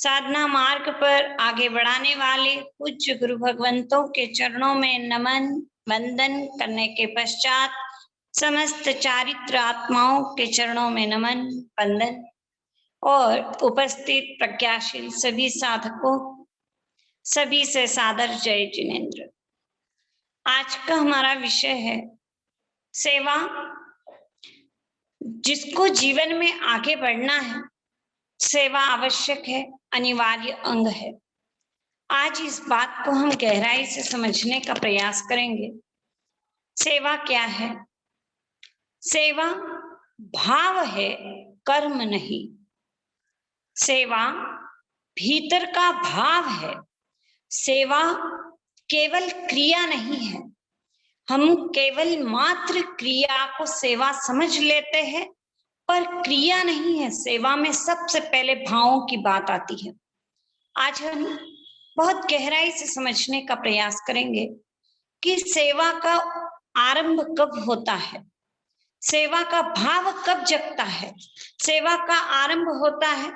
साधना मार्ग पर आगे बढ़ाने वाले पूज्य गुरु भगवंतों के चरणों में नमन वंदन करने के पश्चात समस्त चारित्र आत्माओं के चरणों में नमन वंदन और उपस्थित प्रज्ञाशील सभी साधकों सभी से सादर जय जिनेन्द्र। आज का हमारा विषय है सेवा। जिसको जीवन में आगे बढ़ना है, सेवा आवश्यक है, अनिवार्य अंग है। आज इस बात को हम गहराई से समझने का प्रयास करेंगे। सेवा क्या है? सेवा भाव है, कर्म नहीं। सेवा भीतर का भाव है। सेवा केवल क्रिया नहीं है। हम केवल मात्र क्रिया को सेवा समझ लेते हैं, पर क्रिया नहीं है। सेवा में सबसे पहले भावों की बात आती है। आज हम बहुत गहराई से समझने का प्रयास करेंगे कि सेवा का आरंभ कब होता है, सेवा का भाव कब जगता है। सेवा का आरंभ होता है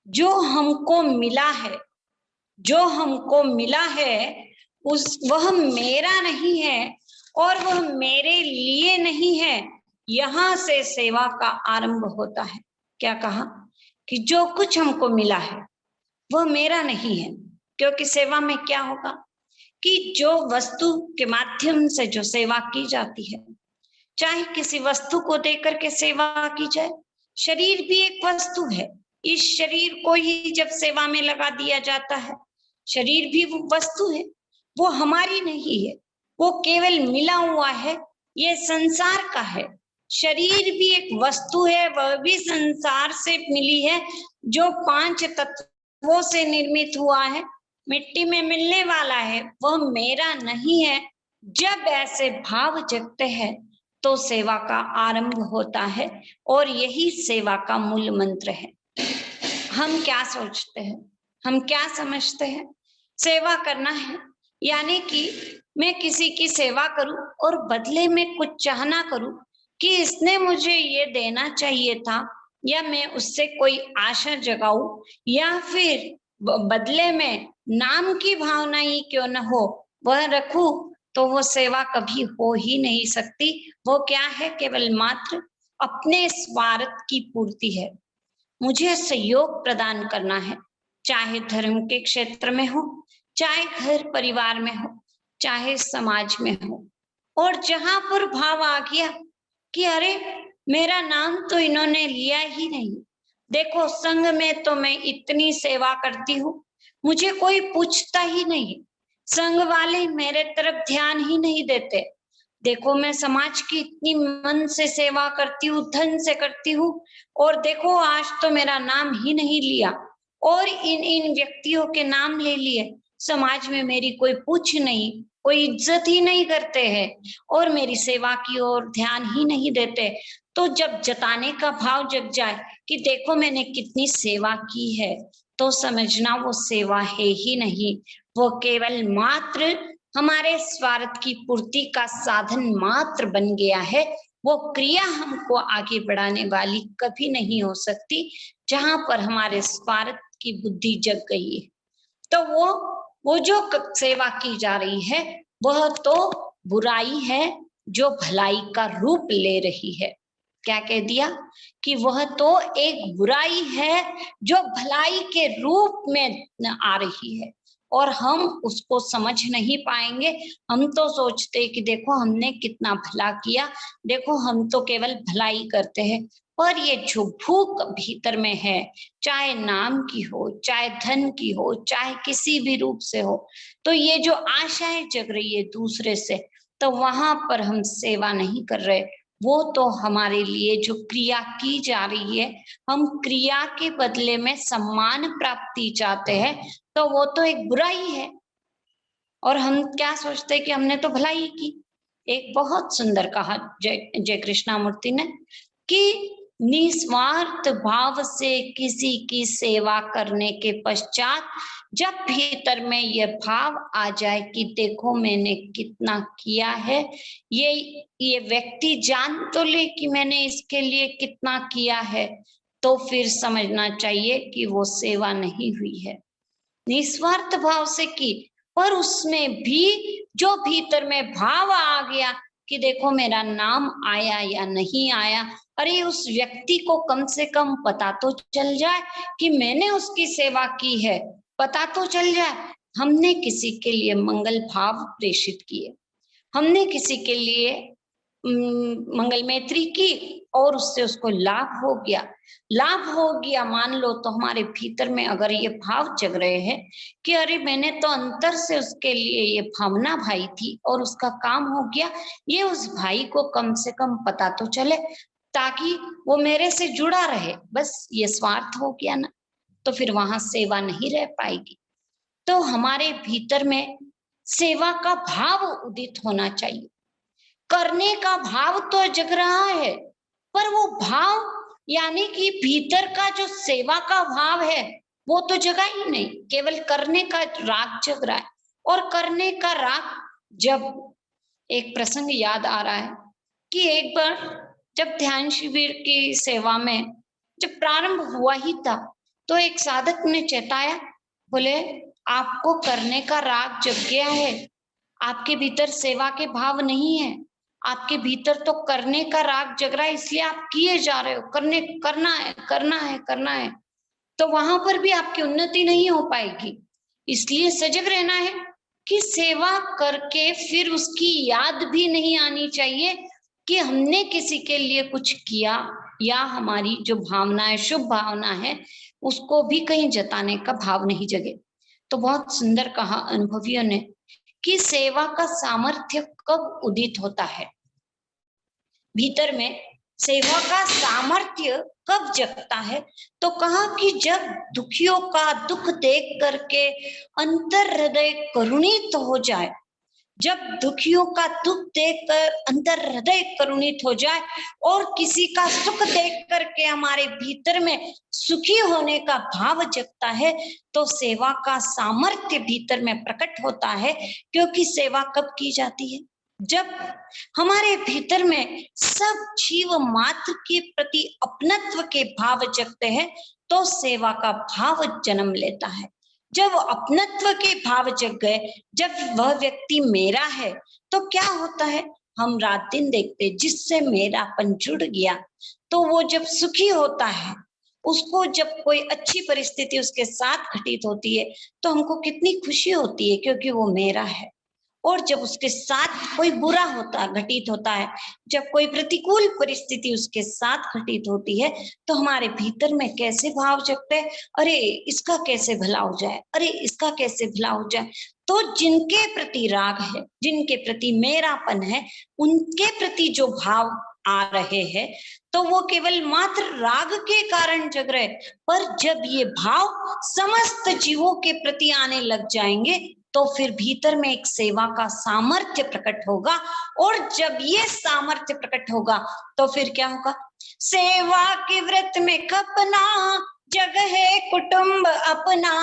जो हमको मिला है, जो हमको मिला है वह मेरा नहीं है और वह मेरे लिए नहीं है। यहां से सेवा का आरंभ होता है। क्या कहा कि जो कुछ हमको मिला है वह मेरा नहीं है, क्योंकि सेवा में क्या होगा कि जो वस्तु के माध्यम से जो सेवा की जाती है, चाहे किसी वस्तु को देकर के सेवा की जाए, शरीर भी एक वस्तु है। इस शरीर को ही जब सेवा में लगा दिया जाता है, शरीर भी वो वस्तु है, वो हमारी नहीं है, वो केवल मिला हुआ है, ये संसार का है। शरीर भी एक वस्तु है, वह भी संसार से मिली है, जो 5 तत्वों से निर्मित हुआ है, मिट्टी में मिलने वाला है, वह मेरा नहीं है। जब ऐसे भाव जगते हैं तो सेवा का आरंभ होता है और यही सेवा का मूल मंत्र है। हम क्या सोचते हैं, हम क्या समझते हैं? सेवा करना है यानी कि मैं किसी की सेवा करूं और बदले में कुछ चाहना करूं कि इसने मुझे ये देना चाहिए था, या मैं उससे कोई आशा जगाऊं, या फिर बदले में नाम की भावना ही क्यों न हो वह रखूं, तो वो सेवा कभी हो ही नहीं सकती। वो क्या है? केवल मात्र अपने स्वार्थ की पूर्ति है। मुझे सहयोग प्रदान करना है, चाहे धर्म के क्षेत्र में हो, चाहे घर परिवार में हो, चाहे समाज में हो। और जहां पर भाव आ गया कि अरे मेरा नाम तो इन्होंने लिया ही नहीं, देखो संघ में तो मैं इतनी सेवा करती हूँ, मुझे कोई पूछता ही नहीं, संघ वाले मेरे तरफ ध्यान ही नहीं देते, देखो मैं समाज की इतनी मन से सेवा करती हूँ, धन से करती हूँ, और देखो आज तो मेरा नाम ही नहीं लिया, और इन व्यक्तियों के नाम ले लिए, समाज में मेरी कोई पूछ नहीं, कोई इज्जत ही नहीं करते हैं और मेरी सेवा की ओर ध्यान ही नहीं देते। तो जब जताने का भाव जग जाए कि देखो मैंने कितनी सेवा की है, तो समझना वो सेवा है ही नहीं, वो केवल मात्र हमारे स्वार्थ की पूर्ति का साधन मात्र बन गया है। वो क्रिया हमको आगे बढ़ाने वाली कभी नहीं हो सकती। जहां पर हमारे स्वार्थ की बुद्धि जग गई है, तो वो जो सेवा की जा रही है वह तो बुराई है जो भलाई का रूप ले रही है। क्या कह दिया कि वह तो एक बुराई है जो भलाई के रूप में आ रही है, और हम उसको समझ नहीं पाएंगे। हम तो सोचते कि देखो हमने कितना भला किया, देखो हम तो केवल भलाई करते हैं। पर ये जो भूख भीतर में है, चाहे नाम की हो, चाहे धन की हो, चाहे किसी भी रूप से हो, तो ये जो आशाएं जग रही है दूसरे से, तो वहां पर हम सेवा नहीं कर रहे। वो तो हमारे लिए जो क्रिया की जा रही है, हम क्रिया के बदले में सम्मान प्राप्ति चाहते हैं, तो वो तो एक बुराई है। और हम क्या सोचते हैं कि हमने तो भलाई की। एक बहुत सुंदर कहा जय कृष्णामूर्ति ने कि निस्वार्थ भाव से किसी की सेवा करने के पश्चात जब भीतर में यह भाव आ जाए कि देखो मैंने कितना किया है, ये व्यक्ति जान तो ले कि मैंने इसके लिए कितना किया है, तो फिर समझना चाहिए कि वो सेवा नहीं हुई है। निस्वार्थ भाव से की, पर उसमें भी जो भीतर में भाव आ गया कि देखो मेरा नाम आया या नहीं आया, अरे उस व्यक्ति को कम से कम पता तो चल जाए कि मैंने उसकी सेवा की है, पता तो चल जाए। हमने किसी के लिए मंगल भाव प्रेषित किए, हमने किसी के लिए मंगल मैत्री की और उससे उसको लाभ हो गया, लाभ हो गया मान लो, तो हमारे भीतर में अगर ये भाव जग रहे हैं कि अरे मैंने तो अंतर से उसके लिए ये भावना भाई थी और उसका काम हो गया, ये उस भाई को कम से कम पता तो चले ताकि वो मेरे से जुड़ा रहे, बस ये स्वार्थ हो गया ना, तो फिर वहां सेवा नहीं रह पाएगी। तो हमारे भीतर में सेवा का भाव उदित होना चाहिए, करने का भाव तो जग रहा है, पर वो भाव यानी कि भीतर का जो सेवा का भाव है वो तो जगा ही नहीं, केवल करने का राग जग रहा है। और करने का राग, जब एक प्रसंग याद आ रहा है कि एक बार जब ध्यान शिविर की सेवा में जब प्रारंभ हुआ ही था, तो एक साधक ने चेताया, बोले आपको करने का राग जग गया है, आपके भीतर सेवा के भाव नहीं है, आपके भीतर तो करने का राग जग रहा है, इसलिए आप किए जा रहे हो, करने करना है करना है करना है, तो वहां पर भी आपकी उन्नति नहीं हो पाएगी। इसलिए सजग रहना है कि सेवा करके फिर उसकी याद भी नहीं आनी चाहिए कि हमने किसी के लिए कुछ किया, या हमारी जो भावना है, शुभ भावना है, उसको भी कहीं जताने का भाव नहीं जगे। तो बहुत सुंदर कहा अनुभवियों ने कि सेवा का सामर्थ्य कब उदित होता है, भीतर में सेवा का सामर्थ्य कब जगता है, तो कहा कि जब दुखियों का दुख देख करके अंतर हृदय करुणित हो जाए, जब दुखियों का दुख देखकर अंतर हृदय करुणित हो जाए और किसी का सुख देख करके हमारे भीतर में सुखी होने का भाव जगता है, तो सेवा का सामर्थ्य भीतर में प्रकट होता है। क्योंकि सेवा कब की जाती है, जब हमारे भीतर में सब जीव मात्र के प्रति अपनत्व के भाव जगते हैं, तो सेवा का भाव जन्म लेता है। जब अपनत्व के भाव जग गए, जब वह व्यक्ति मेरा है, तो क्या होता है, हम रात दिन देखते जिससे मेरापन जुड़ गया, तो वो जब सुखी होता है, उसको जब कोई अच्छी परिस्थिति उसके साथ घटित होती है, तो हमको कितनी खुशी होती है क्योंकि वो मेरा है। और जब उसके साथ कोई बुरा होता घटित होता है, जब कोई प्रतिकूल परिस्थिति उसके साथ घटित होती है, तो हमारे भीतर में कैसे भाव जगते हैं, अरे इसका कैसे भला हो जाए, अरे इसका कैसे भला हो जाए। तो जिनके प्रति राग है, जिनके प्रति मेरापन है, उनके प्रति जो भाव आ रहे हैं, तो वो केवल मात्र राग के कारण जग रहे, पर जब ये भाव समस्त जीवों के प्रति आने लग जाएंगे, तो फिर भीतर में एक सेवा का सामर्थ्य प्रकट होगा। और जब ये सामर्थ्य प्रकट होगा, तो फिर क्या होगा, सेवा के व्रत में खपना, जग है कुटुंब अपना,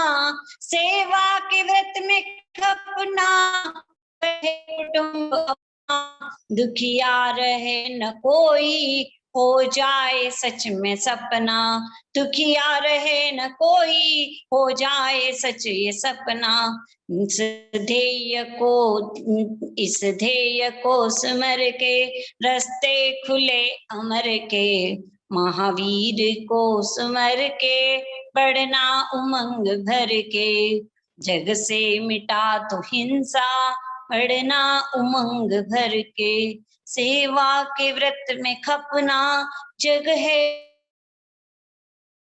सेवा के व्रत में खपना, कुटुंब अपना, दुखिया रहे न कोई, हो जाए सच में सपना, दुखिया रहे न कोई, हो जाए सच ये सपना। इस ध्येय को स्मर के, रास्ते खुले अमर के, महावीर को स्मर के, बढ़ना उमंग भर के, जग से मिटा तो हिंसा, बढ़ना उमंग भर के, सेवा के व्रत में खपना, जग है।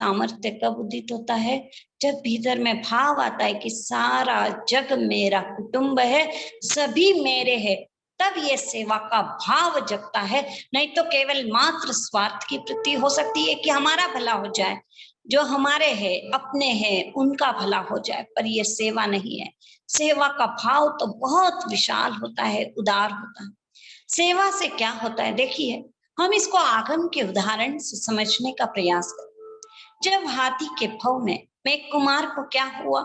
सामर्थ्य कब उदित होता है, जब भीतर में भाव आता है कि सारा जग मेरा कुटुंब है, सभी मेरे हैं, तब ये सेवा का भाव जगता है। नहीं तो केवल मात्र स्वार्थ की वृत्ति हो सकती है कि हमारा भला हो जाए, जो हमारे हैं अपने हैं उनका भला हो जाए, पर ये सेवा नहीं है। सेवा का भाव तो बहुत विशाल होता है, उदार होता है। सेवा से क्या होता है, देखिए हम इसको आगम के उदाहरण से समझने का प्रयास करें। जब हाथी के भव में मेघ कुमार को क्या हुआ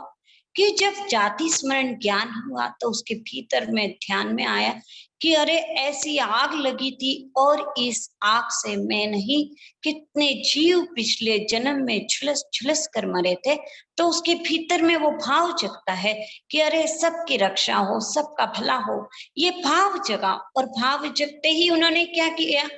कि जब जाति स्मरण ज्ञान हुआ तो उसके भीतर में ध्यान में आया कि अरे ऐसी आग लगी थी और इस आग से मैं नहीं, कितने जीव पिछले जन्म में झुलस झुलस कर मरे थे। तो उसके भीतर में वो भाव जगता है कि अरे सबकी रक्षा हो, सबका भला हो, ये भाव जगा। और भाव जगते ही उन्होंने क्या किया,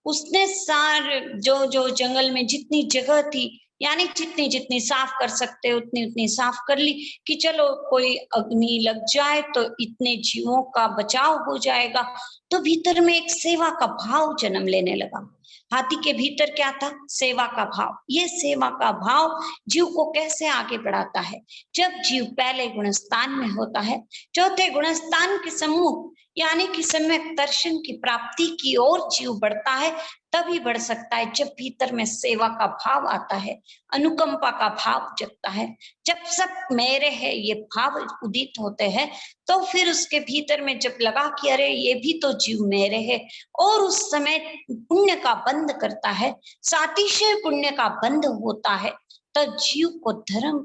उसने सारे जो जो जंगल में जितनी जगह थी, यानी जितनी जितनी साफ कर सकते उतनी उतनी साफ कर ली कि चलो कोई अग्नि लग जाए तो इतने जीवों का बचाव हो जाएगा। तो भीतर में एक सेवा का भाव जन्म लेने लगा। हाथी के भीतर क्या था, सेवा का भाव। ये सेवा का भाव जीव को कैसे आगे बढ़ाता है, जब जीव पहले गुणस्थान में होता है, चौथे गुणस्थान के सम्मुख यानी कि सम्यक दर्शन की प्राप्ति की ओर जीव बढ़ता है, तभी बढ़ सकता है जब भीतर में सेवा का भाव आता है, अनुकंपा का भाव जगता है। जब सब मेरे है ये भाव उदित होते हैं, तो फिर उसके भीतर में जब लगा कि अरे ये भी तो जीव मेरे है, और उस समय पुण्य का बंध करता है, सातिशय पुण्य का बंध होता है, तो जीव को धर्म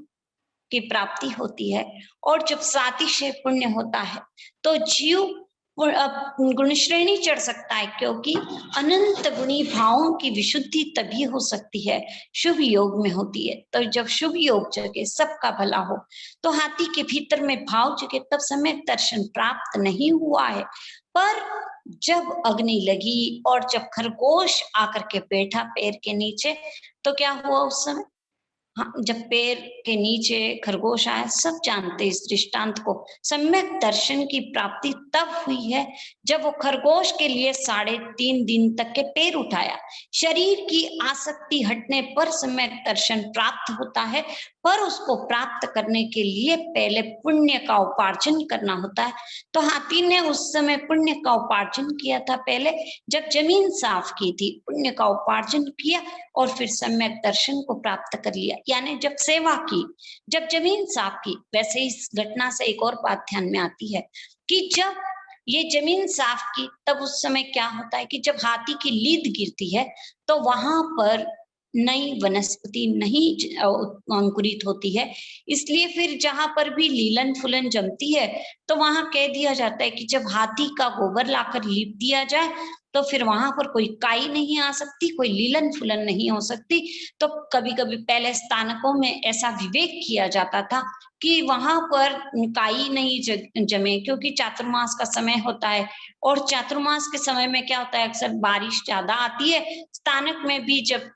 की प्राप्ति होती है। और जब सातिशय पुण्य होता है तो जीव गुण श्रेणी चढ़ सकता है, क्योंकि अनंत गुणी भावों की विशुद्धि तभी हो सकती है शुभ योग में होती है। तो जब शुभ योग जगे, सबका भला हो, तो हाथी के भीतर में भाव जगे, तब सम्यक दर्शन प्राप्त नहीं हुआ है। पर जब अग्नि लगी और जब खरगोश आकर के बैठा पैर के नीचे, तो क्या हुआ उस समय, हाँ, जब पैर के नीचे खरगोश आया, सब जानते इस दृष्टांत को, सम्यक दर्शन की प्राप्ति तब हुई है जब वो खरगोश के लिए 3.5 दिन तक के पैर उठाया। शरीर की आसक्ति हटने पर सम्यक दर्शन प्राप्त होता है, पर उसको प्राप्त करने के लिए पहले पुण्य का उपार्जन करना होता है। तो हाथी ने उस समय पुण्य का उपार्जन किया था, पहले जब जमीन साफ की थी, पुण्य का उपार्जन किया और फिर सम्यक दर्शन को प्राप्त कर लिया, यानी जब सेवा की, जब जमीन साफ की। वैसे इस घटना से एक और बात ध्यान में आती है कि जब ये जमीन साफ की, तब उस समय क्या होता है कि जब हाथी की लीद गिरती है, तो वहां पर नई वनस्पति नहीं अंकुरित होती है। इसलिए फिर जहां पर भी लीलन फुलन जमती है, तो वहां कह दिया जाता है कि जब हाथी का गोबर लाकर लीप दिया जाए, तो फिर वहां पर कोई काई नहीं आ सकती, कोई लीलन फुलन नहीं हो सकती। तो कभी कभी पहले स्थानकों में ऐसा विवेक किया जाता था कि वहां पर काई नहीं जमे, क्योंकि चातुर्मास का समय होता है, और चातुर्मास के समय में क्या होता है, अक्सर बारिश ज्यादा आती है। स्थानक में भी जब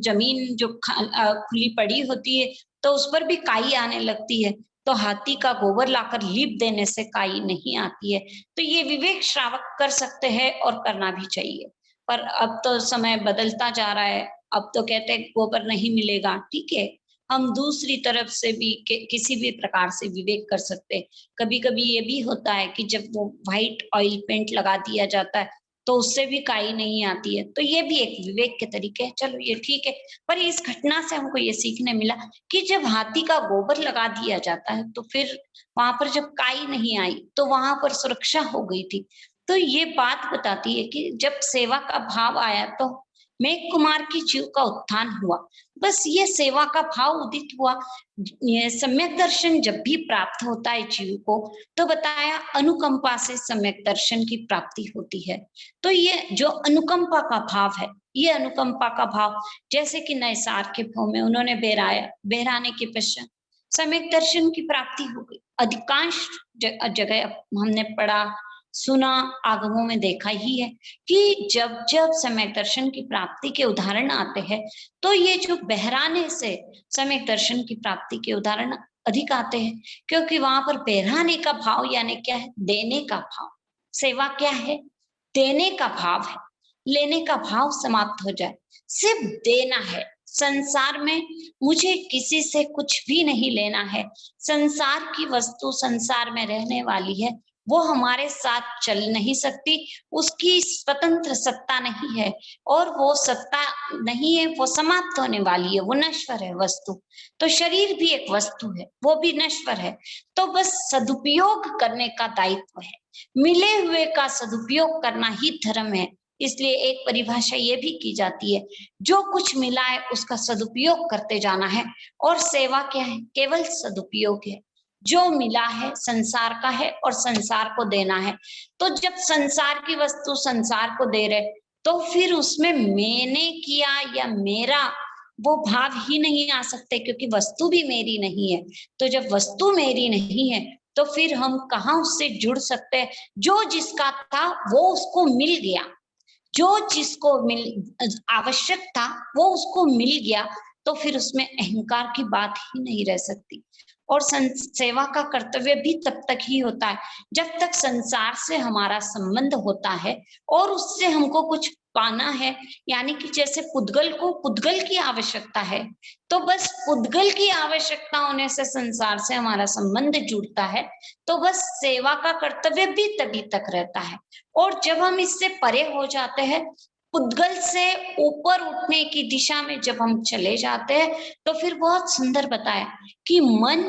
जमीन जो खुली पड़ी होती है, तो उस पर भी काई आने लगती है। तो हाथी का गोबर लाकर लीप देने से काई नहीं आती है। तो ये विवेक श्रावक कर सकते हैं और करना भी चाहिए। पर अब तो समय बदलता जा रहा है, अब तो कहते हैं गोबर नहीं मिलेगा, ठीक है, हम दूसरी तरफ से भी किसी भी प्रकार से विवेक कर सकते हैं। कभी कभी ये भी होता है कि जब वो व्हाइट ऑयल पेंट लगा दिया जाता है, तो उससे भी काई नहीं आती है। तो ये भी एक विवेक के तरीके हैं, चलो ये ठीक है। पर इस घटना से हमको ये सीखने मिला कि जब हाथी का गोबर लगा दिया जाता है, तो फिर वहां पर जब काई नहीं आई, तो वहां पर सुरक्षा हो गई थी। तो ये बात बताती है कि जब सेवा का भाव आया, तो मेघ कुमार की जीव का उत्थान हुआ। बस ये सेवा का भाव उदित हुआ। ये सम्यक दर्शन जब भी प्राप्त होता है जीव को, तो बताया अनुकंपा से सम्यक दर्शन की प्राप्ति होती है। तो ये जो अनुकंपा का भाव है, ये अनुकंपा का भाव, जैसे कि नैसार के भाव में उन्होंने बहराया, बहराने के पश्चात सम्यक दर्शन की प्राप्ति हो गई। अधिकांश जगह हमने पढ़ा सुना, आगमों में देखा ही है कि जब जब सम्यक दर्शन की प्राप्ति के उदाहरण आते हैं, तो ये जो बहराने से सम्यक दर्शन की प्राप्ति के उदाहरण अधिक आते हैं, क्योंकि वहां पर बहराने का भाव यानी क्या है, देने का भाव। सेवा क्या है, देने का भाव है। लेने का भाव समाप्त हो जाए, सिर्फ देना है। संसार में मुझे किसी से कुछ भी नहीं लेना है। संसार की वस्तु संसार में रहने वाली है, वो हमारे साथ चल नहीं सकती, उसकी स्वतंत्र सत्ता नहीं है, और वो सत्ता नहीं है, वो समाप्त होने वाली है, वो नश्वर है वस्तु। तो शरीर भी एक वस्तु है, वो भी नश्वर है। तो बस सदुपयोग करने का दायित्व है, मिले हुए का सदुपयोग करना ही धर्म है। इसलिए एक परिभाषा ये भी की जाती है, जो कुछ मिला है उसका सदुपयोग करते जाना है। और सेवा क्या है, केवल सदुपयोग है। जो मिला है संसार का है और संसार को देना है। तो जब संसार की वस्तु संसार को दे रहे, तो फिर उसमें मैंने किया या मेरा वो भाव ही नहीं आ सकते, क्योंकि वस्तु भी मेरी नहीं है। तो जब वस्तु मेरी नहीं है तो फिर हम कहाँ उससे जुड़ सकते हैं। जो जिसका था वो उसको मिल गया, जो जिसको मिल आवश्यक था वो उसको मिल गया, तो फिर उसमें अहंकार की बात ही नहीं रह सकती। और सेवा का कर्तव्य भी तब तक ही होता है जब तक संसार से हमारा संबंध होता है और उससे हमको कुछ पाना है। यानी कि जैसे पुद्गल को पुद्गल की आवश्यकता है, तो बस पुद्गल की आवश्यकता होने से संसार से हमारा संबंध जुड़ता है, तो बस सेवा का कर्तव्य भी तभी तक रहता है। और जब हम इससे परे हो जाते हैं, पुद्गल से ऊपर उठने की दिशा में जब हम चले जाते हैं, तो फिर बहुत सुंदर बताया कि मन,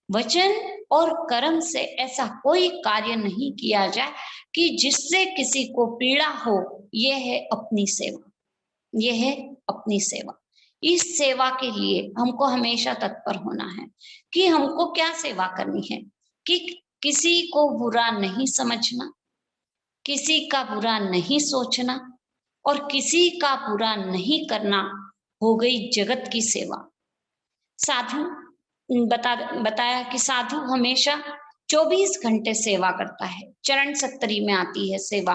वचन और कर्म से ऐसा कोई कार्य नहीं किया जाए कि जिससे किसी को पीड़ा हो। यह है अपनी सेवा, यह है अपनी सेवा। इस सेवा के लिए हमको हमेशा तत्पर होना है कि हमको क्या सेवा करनी है, कि किसी को बुरा नहीं समझना, किसी का बुरा नहीं सोचना और किसी का बुरा नहीं करना, हो गई जगत की सेवा। साधु बताया कि साधु हमेशा 24 घंटे सेवा करता है। चरण 70 में आती है सेवा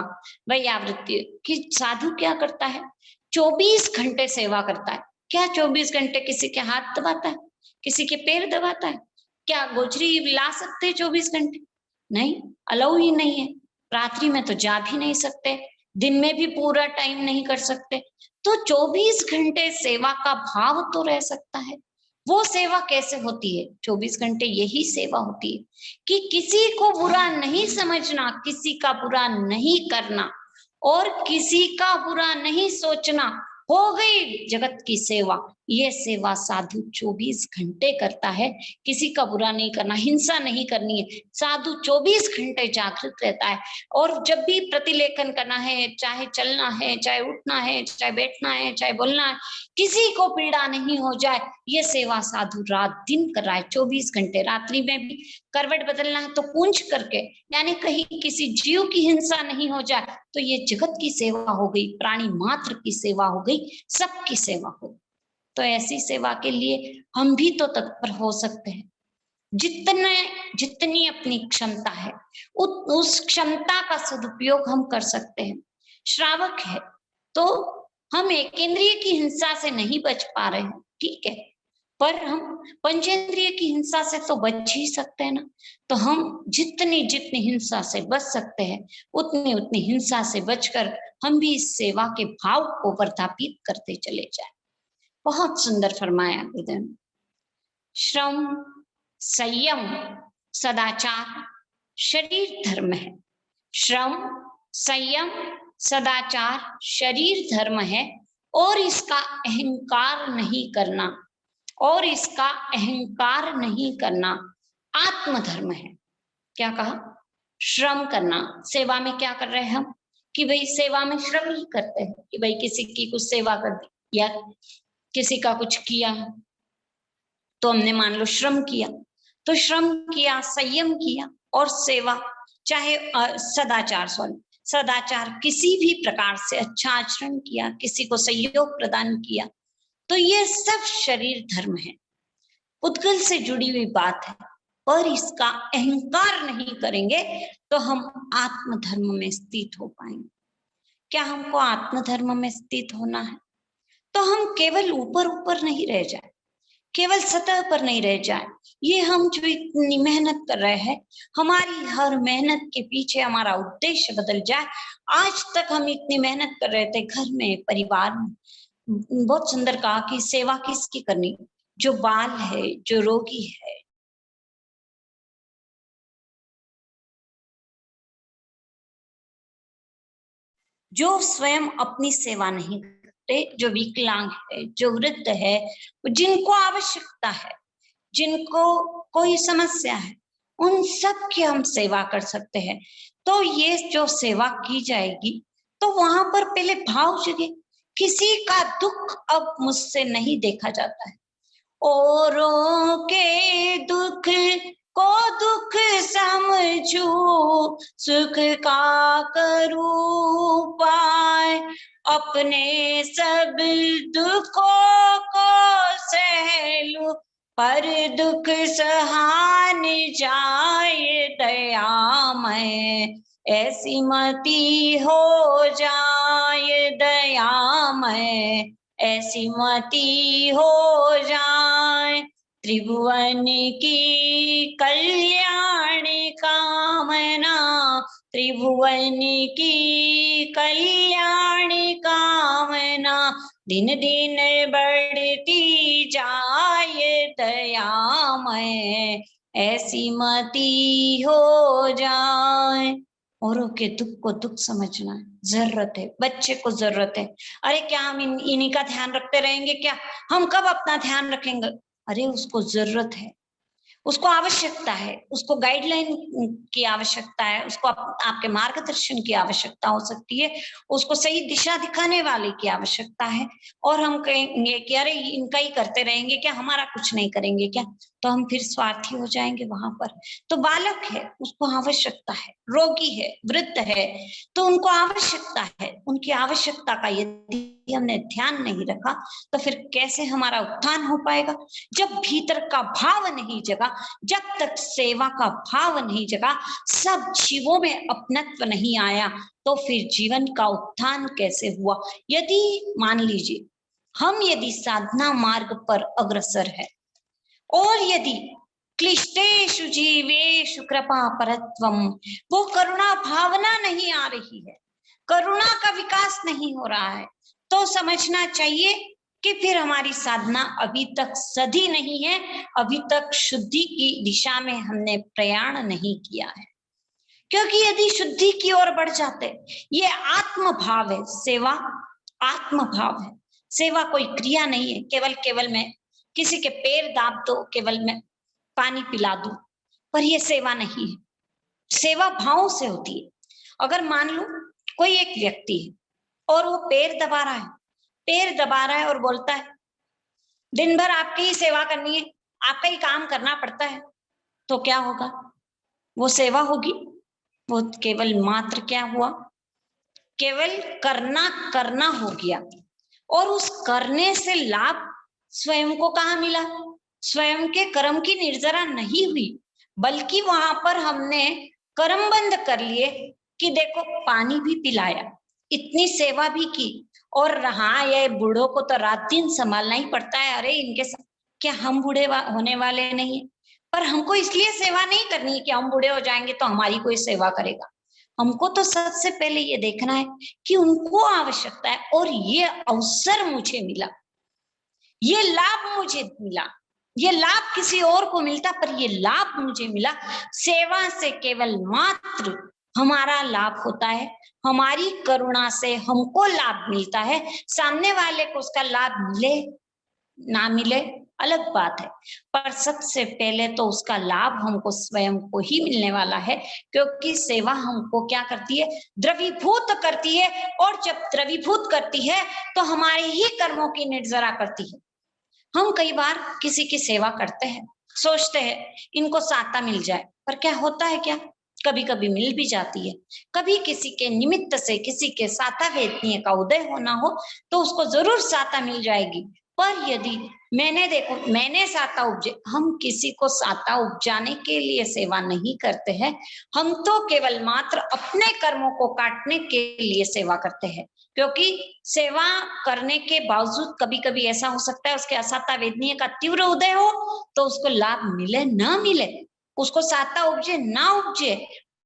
वैयावृत्ति कि साधु क्या करता है, 24 घंटे सेवा करता है। क्या 24 घंटे किसी के हाथ दबाता है, किसी के पैर दबाता है? क्या गोचरी ला सकते हैं 24 घंटे? नहीं, अलाउ ही नहीं है। रात्रि में तो जा भी नहीं सकते, दिन में भी पूरा टाइम नहीं कर सकते। तो 24 घंटे सेवा का भाव तो रह सकता है। वो सेवा कैसे होती है? 24 घंटे यही सेवा होती है कि किसी को बुरा नहीं समझना, किसी का बुरा नहीं करना और किसी का बुरा नहीं सोचना, हो गई जगत की सेवा। ये सेवा साधु 24 घंटे करता है। किसी का बुरा नहीं करना, हिंसा नहीं करनी है। साधु 24 घंटे जागृत रहता है। और जब भी प्रतिलेखन करना है, चाहे चलना है, चाहे उठना है, चाहे बैठना है, चाहे बोलना है, किसी को पीड़ा नहीं हो जाए, ये सेवा साधु रात दिन कर रहा है। 24 घंटे रात्रि में भी करवट बदलना है तो पूंछ करके, यानी कहीं किसी जीव की हिंसा नहीं हो जाए, तो ये जगत की सेवा हो गई, प्राणी मात्र की सेवा हो गई, सबकी सेवा हो। तो ऐसी सेवा के लिए हम भी तो तत्पर हो सकते हैं। जितने जितनी अपनी क्षमता है उस क्षमता का सदुपयोग हम कर सकते हैं। श्रावक है तो हम एक इंद्रिय की हिंसा से नहीं बच पा रहे हैं, ठीक है, पर हम पंचेंद्रिय की हिंसा से तो बच ही सकते हैं ना। तो हम जितनी जितनी हिंसा से बच सकते हैं उतनी उतनी हिंसा से बचकर हम भी इस सेवा के भाव को वर्धापित करते चले जाए। बहुत सुंदर फरमाया गुरुदेव ने। श्रम, संयम, सदाचार शरीर धर्म है। श्रम, संयम, सदाचार शरीर धर्म है और इसका अहंकार नहीं करना, और इसका अहंकार नहीं करना आत्मधर्म है। क्या कहा? श्रम करना। सेवा में क्या कर रहे हैं हम कि भाई सेवा में श्रम ही करते हैं कि भाई किसी की कुछ सेवा कर दी या किसी का कुछ किया तो हमने मान लो श्रम किया। तो श्रम किया, संयम किया और सेवा, चाहे सदाचार, सदाचार किसी भी प्रकार से अच्छा आचरण किया, किसी को सहयोग प्रदान किया, तो ये सब शरीर धर्म है, पुद्गल से जुड़ी हुई बात है। और इसका अहंकार नहीं करेंगे तो हम आत्म धर्म में स्थित हो पाएंगे। क्या हमको आत्म धर्म में स्थित होना है तो हम केवल ऊपर ऊपर नहीं रह जाए, केवल सतह पर नहीं रह जाए। ये हम जो इतनी मेहनत कर रहे हैं, हमारी हर मेहनत के पीछे हमारा उद्देश्य बदल जाए। आज तक हम इतनी मेहनत कर रहे थे घर में, परिवार में, बहुत सुंदर कहा कि सेवा किसकी करनी, जो बाल है, जो रोगी है, जो स्वयं अपनी सेवा नहीं करते, जो विकलांग है, जो वृद्ध है, जिनको आवश्यकता है, जिनको कोई समस्या है, उन सब की हम सेवा कर सकते हैं। तो ये जो सेवा की जाएगी तो वहां पर पहले भाव जगे, किसी का दुख अब मुझसे नहीं देखा जाता है। औरों के दुख को दुख समझू, सुख का करूं उपाय, अपने सब दुखों को सह लूं, पर दुख सहा न जाए दयामय, ऐसी मति हो जाए दयामय, ऐसी मति हो जाए। त्रिभुवन की कल्याण कामना, त्रिभुवन की कल्याण कामना, दिन दिन बढ़ती जाए दयामय, ऐसी मति हो जाए। औरों के दुख को दुख समझना जरूरत है, बच्चे को जरूरत है। अरे क्या हम इन्हीं का ध्यान रखते रहेंगे क्या? हम कब अपना ध्यान रखेंगे? अरे उसको जरूरत है, उसको आवश्यकता है, उसको गाइडलाइन की आवश्यकता है, उसको आपके मार्गदर्शन की आवश्यकता हो सकती है, उसको सही दिशा दिखाने वाले की आवश्यकता है। और हम कहेंगे कि अरे इनका ही करते रहेंगे क्या, हमारा कुछ नहीं करेंगे क्या? तो हम फिर स्वार्थी हो जाएंगे वहां पर। तो बालक है, उसको आवश्यकता है, रोगी है, वृद्ध है, तो उनको आवश्यकता है। उनकी आवश्यकता का यदि हमने ध्यान नहीं रखा तो फिर कैसे हमारा उत्थान हो पाएगा? जब भीतर का भाव नहीं जगा, जब तक सेवा का भाव नहीं जगा, सब जीवों में अपनत्व नहीं आया, तो फिर जीवन का उत्थान कैसे हुआ? यदि मान लीजिए हम यदि साधना मार्ग पर अग्रसर है और यदि क्लिष्टेषु जीवेषु कृपा परत्वम, वो करुणा भावना नहीं आ रही है, करुणा का विकास नहीं हो रहा है, तो समझना चाहिए कि फिर हमारी साधना अभी तक सधी नहीं है, अभी तक शुद्धि की दिशा में हमने प्रयाण नहीं किया है। क्योंकि यदि शुद्धि की ओर बढ़ जाते, ये आत्म भाव है, सेवा आत्म भाव है। सेवा कोई क्रिया नहीं है, केवल मैं किसी के पैर दाब दो, केवल मैं पानी पिला दूं, पर यह सेवा नहीं है। सेवा भाव से होती है। अगर मान लो कोई एक व्यक्ति है और वो पैर दबा रहा है, पैर दबा रहा है और बोलता है दिन भर आपकी ही सेवा करनी है, आपका ही काम करना पड़ता है, तो क्या होगा? वो सेवा होगी? वो केवल मात्र क्या हुआ? केवल करना हो गया। और उस करने से लाभ स्वयं को कहाँ मिला? स्वयं के कर्म की निर्जरा नहीं हुई, बल्कि वहां पर हमने कर्म बंद कर लिए कि देखो पानी भी पिलाया, इतनी सेवा भी की, और हाँ ये बूढ़ों को तो रात दिन संभालना ही पड़ता है, अरे इनके साथ क्या हम बूढ़े होने वाले नहीं है? पर हमको इसलिए सेवा नहीं करनी है कि हम बूढ़े हो जाएंगे तो हमारी कोई सेवा करेगा। हमको तो सबसे पहले ये देखना है कि उनको आवश्यकता है और ये अवसर मुझे मिला, ये लाभ मुझे मिला, ये लाभ किसी और को मिलता पर ये लाभ मुझे मिला। सेवा से केवल मात्र हमारा लाभ होता है, हमारी करुणा से हमको लाभ मिलता है। सामने वाले को उसका लाभ मिले ना मिले अलग बात है, पर सबसे पहले तो उसका लाभ हमको स्वयं को ही मिलने वाला है, क्योंकि सेवा हमको क्या करती है? द्रवीभूत करती है, और जब द्रवीभूत करती है तो हमारे ही कर्मों की निर्जरा करती है। हम कई बार किसी की सेवा करते हैं, सोचते हैं इनको साता मिल जाए, पर क्या होता है? क्या कभी कभी मिल भी जाती है। कभी किसी के निमित्त से किसी के साता वेदनीय का उदय होना हो तो उसको जरूर साता मिल जाएगी। पर यदि मैंने साता उपजे, हम किसी को साता उपजाने के लिए सेवा नहीं करते हैं, हम तो केवल मात्र अपने कर्मों को काटने के लिए सेवा करते हैं। क्योंकि सेवा करने के बावजूद कभी कभी ऐसा हो सकता है उसके असाता वेदनीय का तीव्र उदय हो तो उसको लाभ मिले ना मिले, उसको साता उपजे ना उपजे,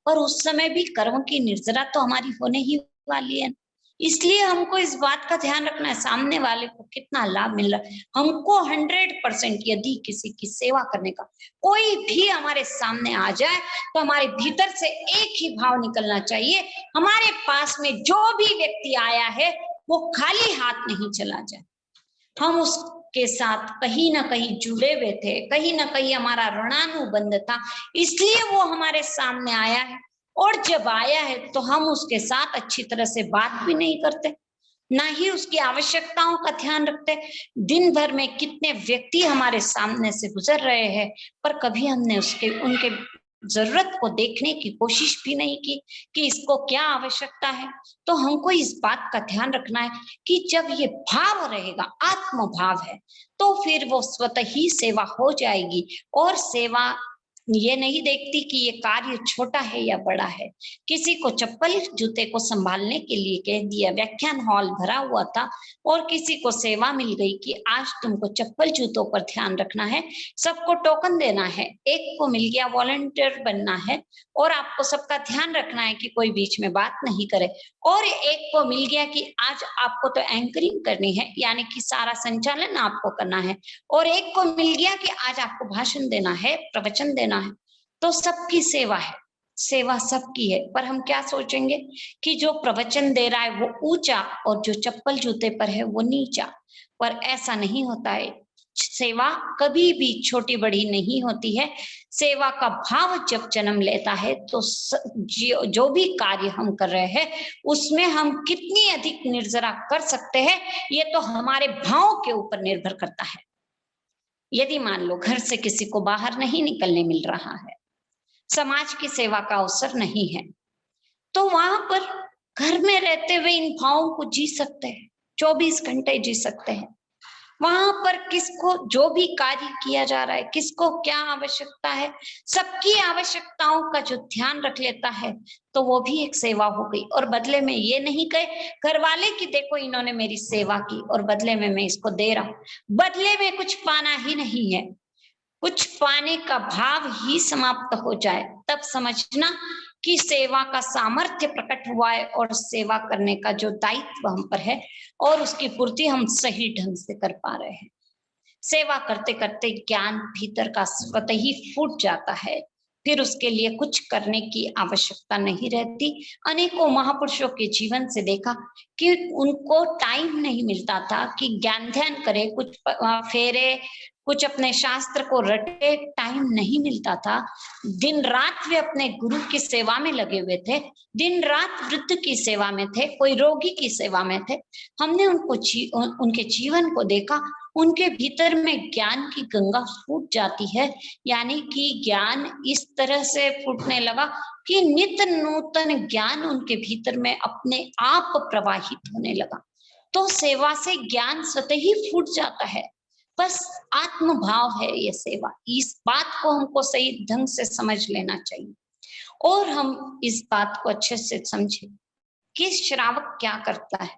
पर उस समय भी कर्म की निर्जरा तो हमारी होने ही वाली है। इसलिए हमको इस बात का ध्यान रखना है सामने वाले को कितना लाभ मिल रहा है। हमको 100% यदि किसी की सेवा करने का कोई भी हमारे सामने आ जाए तो हमारे भीतर से एक ही भाव निकलना चाहिए, हमारे पास में जो भी व्यक्ति आया है वो खाली हाथ नहीं चला जाए, हम उसके साथ कहीं ना कहीं जुड़े हुए थे, कहीं ना कहीं हमारा ऋणानुबंध था, इसलिए वो हमारे सामने आया है। और जब आया है तो हम उसके साथ अच्छी तरह से बात भी नहीं करते, ना ही उसकी आवश्यकताओं का ध्यान रखते। दिन भर में कितने व्यक्ति हमारे सामने से गुजर रहे हैं, पर कभी हमने उसके उनके जरूरत को देखने की कोशिश भी नहीं की कि इसको क्या आवश्यकता है। तो हमको इस बात का ध्यान रखना है कि जब ये भाव रहेगा, आत्म भाव है, तो फिर वो स्वतः ही सेवा हो जाएगी। और सेवा ये नहीं देखती कि ये कार्य छोटा है या बड़ा है। किसी को चप्पल जूते को संभालने के लिए कह दिया, व्याख्यान हॉल भरा हुआ था, और किसी को सेवा मिल गई कि आज तुमको चप्पल जूतों पर ध्यान रखना है, सबको टोकन देना है। एक को मिल गया वॉलंटियर बनना है और आपको सबका ध्यान रखना है कि कोई बीच में बात नहीं करे, और एक को मिल गया कि आज आपको तो एंकरिंग करनी है, यानी कि सारा संचालन आपको करना है, और एक को मिल गया कि आज आपको भाषण देना है, प्रवचन देना है। तो सबकी सेवा है, सेवा सबकी है। पर हम क्या सोचेंगे कि जो प्रवचन दे रहा है वो ऊंचा और जो चप्पल जूते पर है वो नीचा। पर ऐसा नहीं होता है। सेवा कभी भी छोटी बड़ी नहीं होती है। सेवा का भाव जब जन्म लेता है तो जो भी कार्य हम कर रहे हैं उसमें हम कितनी अधिक निर्जरा कर सकते हैं, ये तो हमारे भाव के ऊपर निर्भर करता है। यदि मान लो घर से किसी को बाहर नहीं निकलने मिल रहा है, समाज की सेवा का अवसर नहीं है, तो वहां पर घर में रहते हुए इन भावों को जी सकते हैं, 24 घंटे जी सकते हैं। वहां पर किसको जो भी कार्य किया जा रहा है, किसको क्या आवश्यकता है, सबकी आवश्यकताओं का जो ध्यान रख लेता है, तो वो भी एक सेवा हो गई। और बदले में ये नहीं कहे घर वाले कि देखो इन्होंने मेरी सेवा की और बदले में मैं इसको दे रहा हूं, बदले में कुछ पाना ही नहीं है। कुछ पाने का भाव ही समाप्त हो जाए तब समझना कि सेवा का सामर्थ्य प्रकट हुआ है और सेवा करने का जो दायित्व हम पर है और उसकी पूर्ति हम सही ढंग से कर पा रहे हैं। सेवा करते करते ज्ञान भीतर का स्वतः ही फूट जाता है, फिर उसके लिए कुछ करने की आवश्यकता नहीं रहती। अनेकों महापुरुषों के जीवन से देखा कि उनको टाइम नहीं मिलता था कि ज्ञान ध्यान करे, कुछ फेरे, कुछ अपने शास्त्र को रटे, टाइम नहीं मिलता था। दिन रात वे अपने गुरु की सेवा में लगे हुए थे, दिन रात वृद्ध की सेवा में थे, कोई रोगी की सेवा में थे। हमने उनके जीवन को देखा, उनके भीतर में ज्ञान की गंगा फूट जाती है, यानी कि ज्ञान इस तरह से फूटने लगा कि नित्य नूतन ज्ञान उनके भीतर में अपने आप प्रवाहित होने लगा। तो सेवा से ज्ञान स्वतः ही फूट जाता है, बस आत्म भाव है ये सेवा। इस बात को हमको सही ढंग से समझ लेना चाहिए और हम इस बात को अच्छे से समझे कि श्रावक क्या करता है,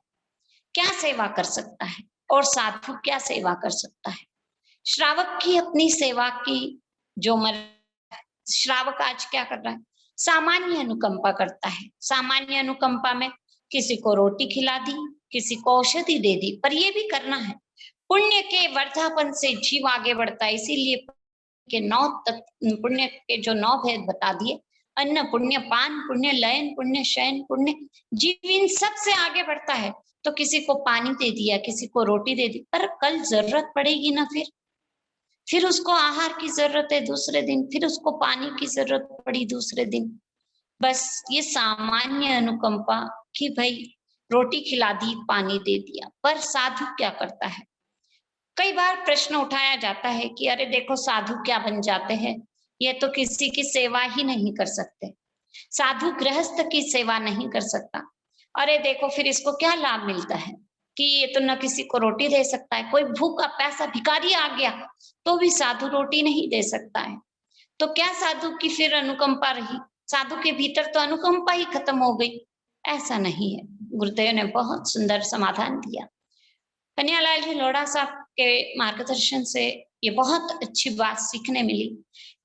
क्या सेवा कर सकता है और साधु क्या सेवा कर सकता है। श्रावक की अपनी सेवा की जो श्रावक आज क्या कर रहा है, सामान्य अनुकंपा करता है। सामान्य अनुकंपा में किसी को रोटी खिला दी, किसी को औषधि दे दी, पर ये भी करना है। पुण्य के वर्धापन से जीव आगे बढ़ता है, इसीलिए के 9 पुण्य के जो 9 भेद बता दिए, अन्न पुण्य, पान पुण्य, लयन पुण्य, शयन पुण्य, जीव इन सब से आगे बढ़ता है। तो किसी को पानी दे दिया, किसी को रोटी दे दी, पर कल जरूरत पड़ेगी ना, फिर उसको आहार की जरूरत है दूसरे दिन, फिर उसको पानी की जरूरत पड़ी दूसरे दिन। बस ये सामान्य अनुकंपा कि भाई रोटी खिला दी, पानी दे दिया। पर साधु क्या करता है, कई बार प्रश्न उठाया जाता है कि अरे देखो साधु क्या बन जाते हैं, ये तो किसी की सेवा ही नहीं कर सकते, साधु गृहस्थ की सेवा नहीं कर सकता। अरे देखो फिर इसको क्या लाभ मिलता है कि ये तो न किसी को रोटी दे सकता है, कोई भूखा पैसा भिखारी आ गया तो भी साधु रोटी नहीं दे सकता है। तो क्या साधु की फिर अनुकंपा रही, साधु के भीतर तो अनुकंपा ही खत्म हो गई। ऐसा नहीं है। गुरुदेव ने बहुत सुंदर समाधान दिया। कन्हैयालाल जी लोढ़ा साहब के मार्गदर्शन से ये बहुत अच्छी बात सीखने मिली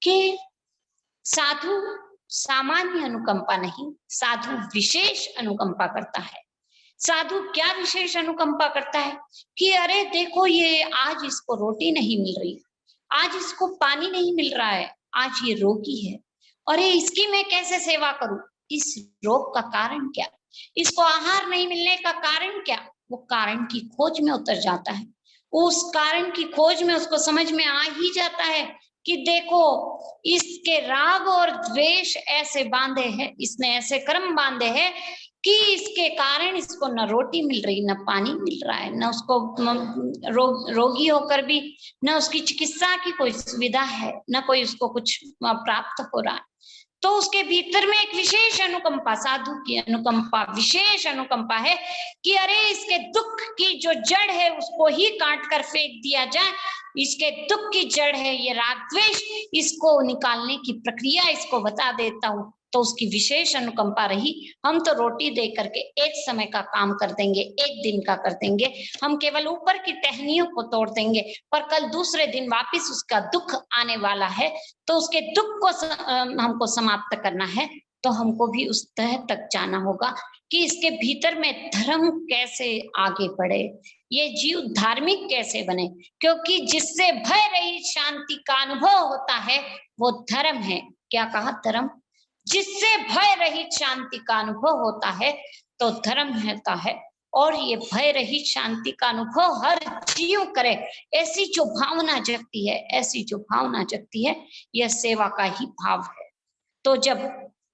कि साधु सामान्य अनुकंपा नहीं, साधु विशेष अनुकंपा करता है। साधु क्या विशेष अनुकंपा करता है कि अरे देखो ये आज इसको रोटी नहीं मिल रही, आज इसको पानी नहीं मिल रहा है, आज ये रोगी है, अरे इसकी मैं कैसे सेवा करूं, इस रोग का कारण क्या, इसको आहार नहीं मिलने का कारण क्या। वो कारण की खोज में उतर जाता है, उस कारण की खोज में उसको समझ में आ ही जाता है कि देखो इसके राग और द्वेष ऐसे बांधे हैं, इसने ऐसे कर्म बांधे हैं कि इसके कारण इसको न रोटी मिल रही, न पानी मिल रहा है, न उसको रोगी होकर भी न उसकी चिकित्सा की कोई सुविधा है, न कोई उसको कुछ प्राप्त हो रहा है। तो उसके भीतर में एक विशेष अनुकंपा, साधु की अनुकंपा, विशेष अनुकंपा है कि अरे इसके दुख की जो जड़ है उसको ही काट कर फेंक दिया जाए। इसके दुख की जड़ है ये राग द्वेष, इसको निकालने की प्रक्रिया इसको बता देता हूँ। तो उसकी विशेष अनुकंपा रही। हम तो रोटी दे करके एक समय का काम कर देंगे, एक दिन का कर देंगे, हम केवल ऊपर की टहनियों को तोड़ देंगे, पर कल दूसरे दिन वापिस उसका दुख आने वाला है। तो उसके दुख को हमको समाप्त करना है, तो हमको भी उस तह तक जाना होगा कि इसके भीतर में धर्म कैसे आगे बढ़े, ये जीव धार्मिक कैसे बने। क्योंकि जिससे भय रहित शांति का अनुभव होता है वो धर्म है। क्या कहा? धर्म। जिससे भय रहित शांति का अनुभव होता है तो धर्म होता है। और ये भय रहित शांति का अनुभव हर जीव करे, ऐसी जो भावना जगती है, ऐसी जो भावना जगती है, यह सेवा का ही भाव है। तो जब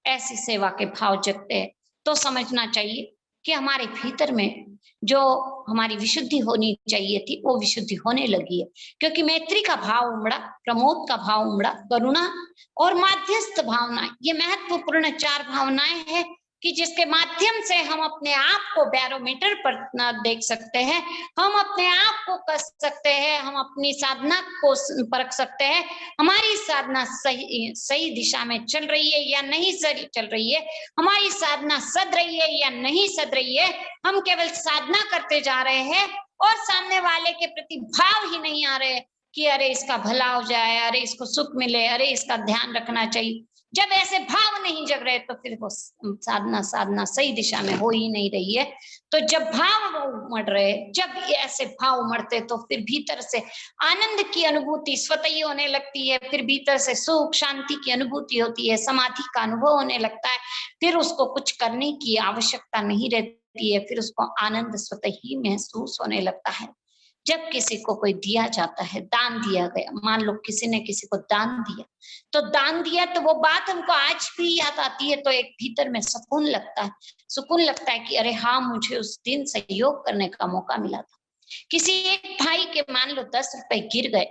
ऐसी सेवा के भाव जगते हैं तो समझना चाहिए कि हमारे भीतर में जो हमारी विशुद्धि होनी चाहिए थी वो विशुद्धि होने लगी है। क्योंकि मैत्री का भाव उमड़ा, प्रमोद का भाव उमड़ा, करुणा और माध्यस्थ भावना, ये महत्वपूर्ण 4 भावनाएं हैं कि जिसके माध्यम से हम अपने आप को बैरोमीटर पर देख सकते हैं, हम अपने आप को कस सकते हैं, हम अपनी साधना को परख सकते हैं, हमारी साधना सही दिशा में चल रही है या नहीं सही चल रही है, हमारी साधना सद रही है या नहीं सद रही है। हम केवल साधना करते जा रहे हैं और सामने वाले के प्रति भाव ही नहीं आ रहे कि अरे इसका भला हो जाए, अरे इसको सुख मिले, अरे इसका ध्यान रखना चाहिए। जब ऐसे भाव नहीं जग रहे तो फिर वो साधना सही दिशा में हो ही नहीं रही है। तो जब भाव उमड़ रहे, जब ऐसे भाव उमड़ते तो फिर भीतर से आनंद की अनुभूति स्वतः ही होने लगती है, फिर भीतर से सुख शांति की अनुभूति होती है, समाधि का अनुभव होने लगता है, फिर उसको कुछ करने की आवश्यकता नहीं रहती है, फिर उसको आनंद स्वतः ही महसूस होने लगता है। जब किसी को कोई दिया जाता है, दान दिया गया, मान लो किसी ने किसी को दान दिया, तो दान दिया तो वो बात हमको आज भी याद आती है, तो एक भीतर में सुकून लगता है, सुकून लगता है कि अरे हाँ, मुझे उस दिन सहयोग करने का मौका मिला था। किसी एक भाई के मान लो 10 रुपए गिर गए,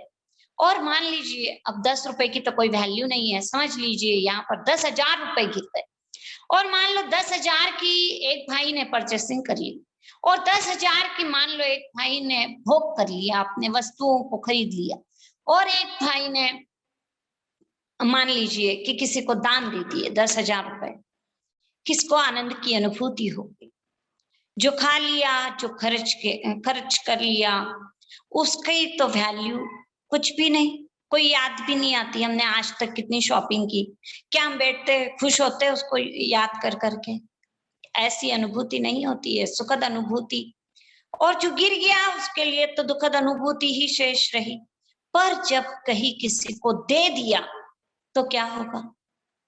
और मान लीजिए अब 10 रुपए की तो कोई वैल्यू नहीं है, समझ लीजिए यहाँ पर 10,000 रुपए गिर गए, और मान लो 10,000 की एक भाई ने परचेसिंग कर ली, और 10,000 की मान लो एक भाई ने भोग कर लिया, अपने वस्तुओं को खरीद लिया, और एक भाई ने मान लीजिए कि किसी को दान दे दिए 10,000 रुपए। किसको आनंद की अनुभूति होगी? जो खा लिया, जो खर्च कर लिया, उसकी तो वैल्यू कुछ भी नहीं, कोई याद भी नहीं आती हमने आज तक कितनी शॉपिंग की। क्या हम बैठते खुश होते उसको याद कर करके? ऐसी अनुभूति नहीं होती है, सुखद अनुभूति। और जो गिर गया उसके लिए तो दुखद अनुभूति ही शेष रही। पर जब कहीं किसी को दे दिया तो क्या होगा?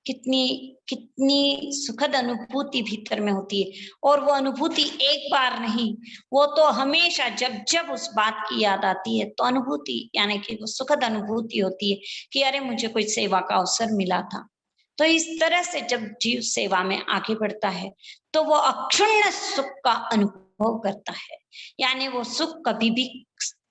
कितनी कितनी सुखद अनुभूति भीतर में होती है। और वो अनुभूति एक बार नहीं, वो तो हमेशा जब जब उस बात की याद आती है तो अनुभूति यानी कि वो सुखद अनुभूति होती है कि अरे मुझे कोई सेवा का अवसर मिला था। तो इस तरह से जब जीव सेवा में आगे बढ़ता है तो वो अक्षुण्ण सुख का अनुभव करता है, यानी वो सुख कभी भी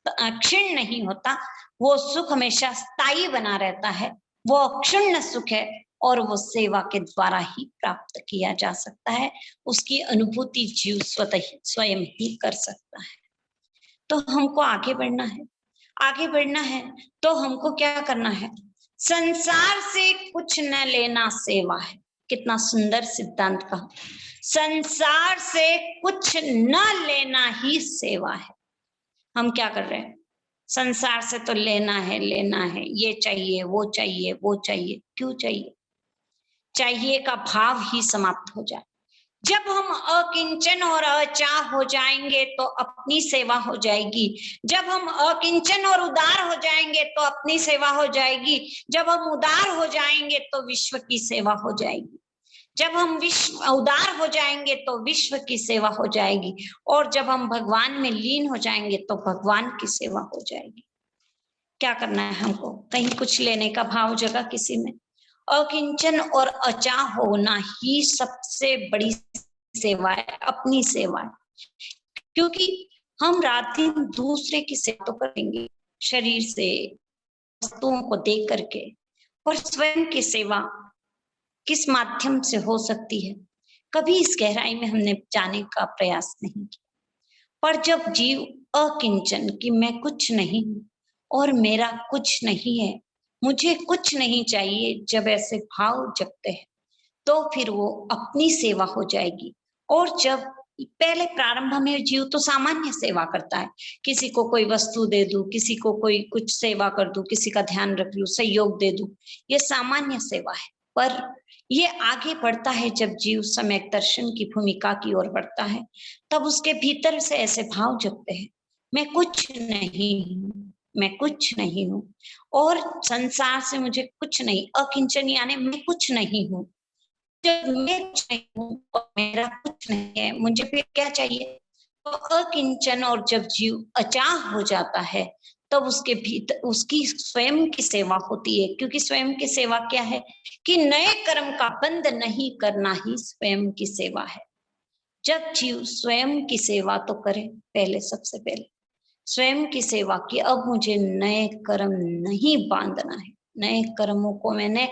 क्षीण नहीं होता, वो सुख हमेशा स्थायी बना रहता है, वो अक्षुण्ण सुख है और वो सेवा के द्वारा ही प्राप्त किया जा सकता है। उसकी अनुभूति जीव स्वयं ही कर सकता है। तो हमको आगे बढ़ना है, आगे बढ़ना है तो हमको क्या करना है? संसार से कुछ न लेना सेवा है। कितना सुंदर सिद्धांत कहा, संसार से कुछ न लेना ही सेवा है। हम क्या कर रहे हैं? संसार से तो लेना है, ये चाहिए, वो चाहिए, वो चाहिए। क्यों चाहिए? चाहिए का भाव ही समाप्त हो जाए। जब हम अकिंचन और अचाह हो जाएंगे तो अपनी सेवा हो जाएगी। जब हम अकिंचन और उदार हो जाएंगे तो अपनी सेवा हो जाएगी। जब हम उदार हो जाएंगे तो विश्व की सेवा हो जाएगी। जब हम उदार हो जाएंगे तो विश्व की सेवा हो जाएगी। और जब हम भगवान में लीन हो जाएंगे तो भगवान की सेवा हो जाएगी। क्या करना है हमको? कहीं कुछ लेने का भाव जगह किसी में? अकिंचन और अचाह होना ही सबसे बड़ी सेवा है, अपनी सेवा है, क्योंकि हम रात दिन दूसरे की सेवा तो करेंगे शरीर से, वस्तुओं को देख करके, और स्वयं की सेवा किस माध्यम से हो सकती है, कभी इस गहराई में हमने जाने का प्रयास नहीं किया। पर जब जीव अकिंचन कि मैं कुछ नहीं हूं और मेरा कुछ नहीं है, मुझे कुछ नहीं चाहिए, जब ऐसे भाव जगते हैं तो फिर वो अपनी सेवा हो जाएगी। और जब पहले प्रारंभ में जीव तो सामान्य सेवा करता है, किसी को कोई वस्तु दे दूं, किसी को कोई कुछ सेवा कर दूं, किसी का ध्यान रख लूं, सहयोग दे दूं, ये सामान्य सेवा है। पर ये आगे बढ़ता है जब जीव सम्यक दर्शन की भूमिका की ओर बढ़ता है, तब उसके भीतर से ऐसे भाव जगते हैं, मैं कुछ नहीं हूं, मैं कुछ नहीं हूं, और संसार से मुझे कुछ नहीं, अकिंचन यानी मैं कुछ नहीं हूं। जब मैं कुछ नहीं हूं और मेरा कुछ नहीं है, मुझे फिर क्या चाहिए? तो अकिंचन, और जब जीव अचाह हो जाता है, तब उसके भीतर उसकी स्वयं की सेवा होती है, क्योंकि स्वयं की सेवा क्या है कि नए कर्म का बंध नहीं करना ही स्वयं की सेवा है। जब जीव स्वयं की सेवा तो करे, पहले सबसे पहले स्वयं की सेवा की, अब मुझे नए कर्म नहीं बांधना है, नए कर्मों को मैंने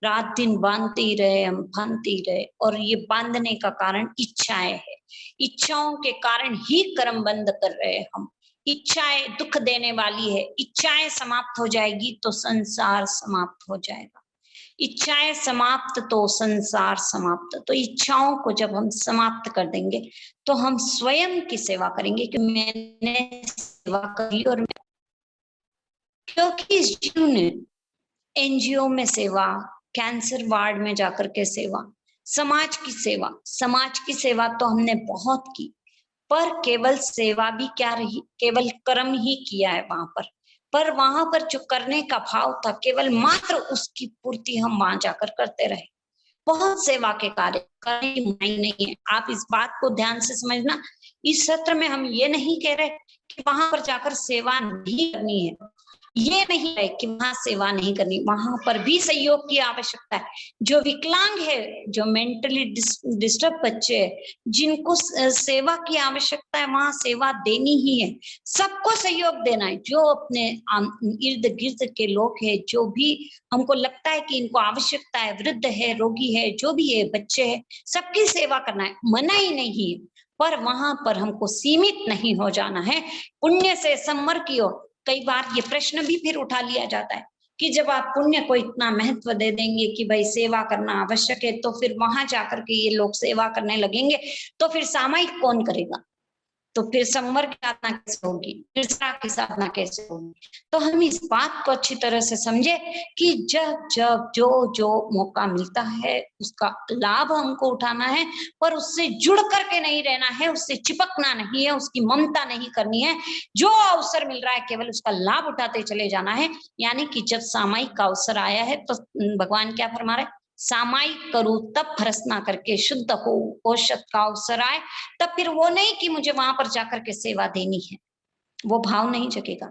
रात दिन बांधते ही रहे, हम बांधते ही रहे, और ये बांधने का कारण इच्छाएं है, इच्छाओं के कारण ही कर्म बंद कर रहे हैं हम। इच्छाएं दुख देने वाली है, इच्छाएं समाप्त हो जाएगी तो संसार समाप्त हो जाएगा, इच्छाएं समाप्त तो संसार समाप्त। तो इच्छाओं को जब हम समाप्त कर देंगे तो हम स्वयं की सेवा करेंगे कि मैंने सेवा करी, और क्योंकि इस जीव ने एनजीओ में सेवा, कैंसर वार्ड में जाकर के सेवा, समाज की सेवा, समाज की सेवा तो हमने बहुत की, पर केवल सेवा भी क्या रही, केवल कर्म ही किया है वहां पर वहां पर जो करने का भाव था, केवल मात्र उसकी पूर्ति हम वहां जाकर करते रहे। बहुत सेवा के कार्य करने की मानी नहीं है। आप इस बात को ध्यान से समझना, इस सत्र में हम ये नहीं कह रहे कि वहां पर जाकर सेवा नहीं करनी है, ये नहीं है कि वहां सेवा नहीं करनी, वहां पर भी सहयोग की आवश्यकता है। जो विकलांग है, जो मेंटली डिस्टर्ब बच्चे हैं, जिनको सेवा की आवश्यकता है, वहां सेवा देनी ही है, सबको सहयोग देना है। जो अपने इर्द गिर्द के लोग हैं, जो भी हमको लगता है कि इनको आवश्यकता है, वृद्ध है, रोगी है, जो भी है, बच्चे हैं, सबकी सेवा करना है, मना ही नहीं है। पर वहां पर हमको सीमित नहीं हो जाना है, पुण्य से सम्मर की ओर। कई बार ये प्रश्न भी फिर उठा लिया जाता है कि जब आप पुण्य को इतना महत्व दे देंगे कि भाई सेवा करना आवश्यक है, तो फिर वहां जाकर के ये लोग सेवा करने लगेंगे, तो फिर सामायिक कौन करेगा? तो फिर संवर की साधना कैसे होगी, निर्जरा की साधना कैसे होगी? तो हम इस बात को अच्छी तरह से समझे कि जब जब जो जो मौका मिलता है उसका लाभ हमको उठाना है, पर उससे जुड़ करके नहीं रहना है, उससे चिपकना नहीं है, उसकी ममता नहीं करनी है। जो अवसर मिल रहा है केवल उसका लाभ उठाते चले जाना है। यानी कि जब सामायिक का अवसर आया है तो भगवान क्या फरमा रहे, सामायिक करूं तब भ्रष्ट ना करके शुद्ध हो, औषध का अवसर आए तब फिर वो नहीं कि मुझे वहां पर जाकर के सेवा देनी है, वो भाव नहीं जगेगा।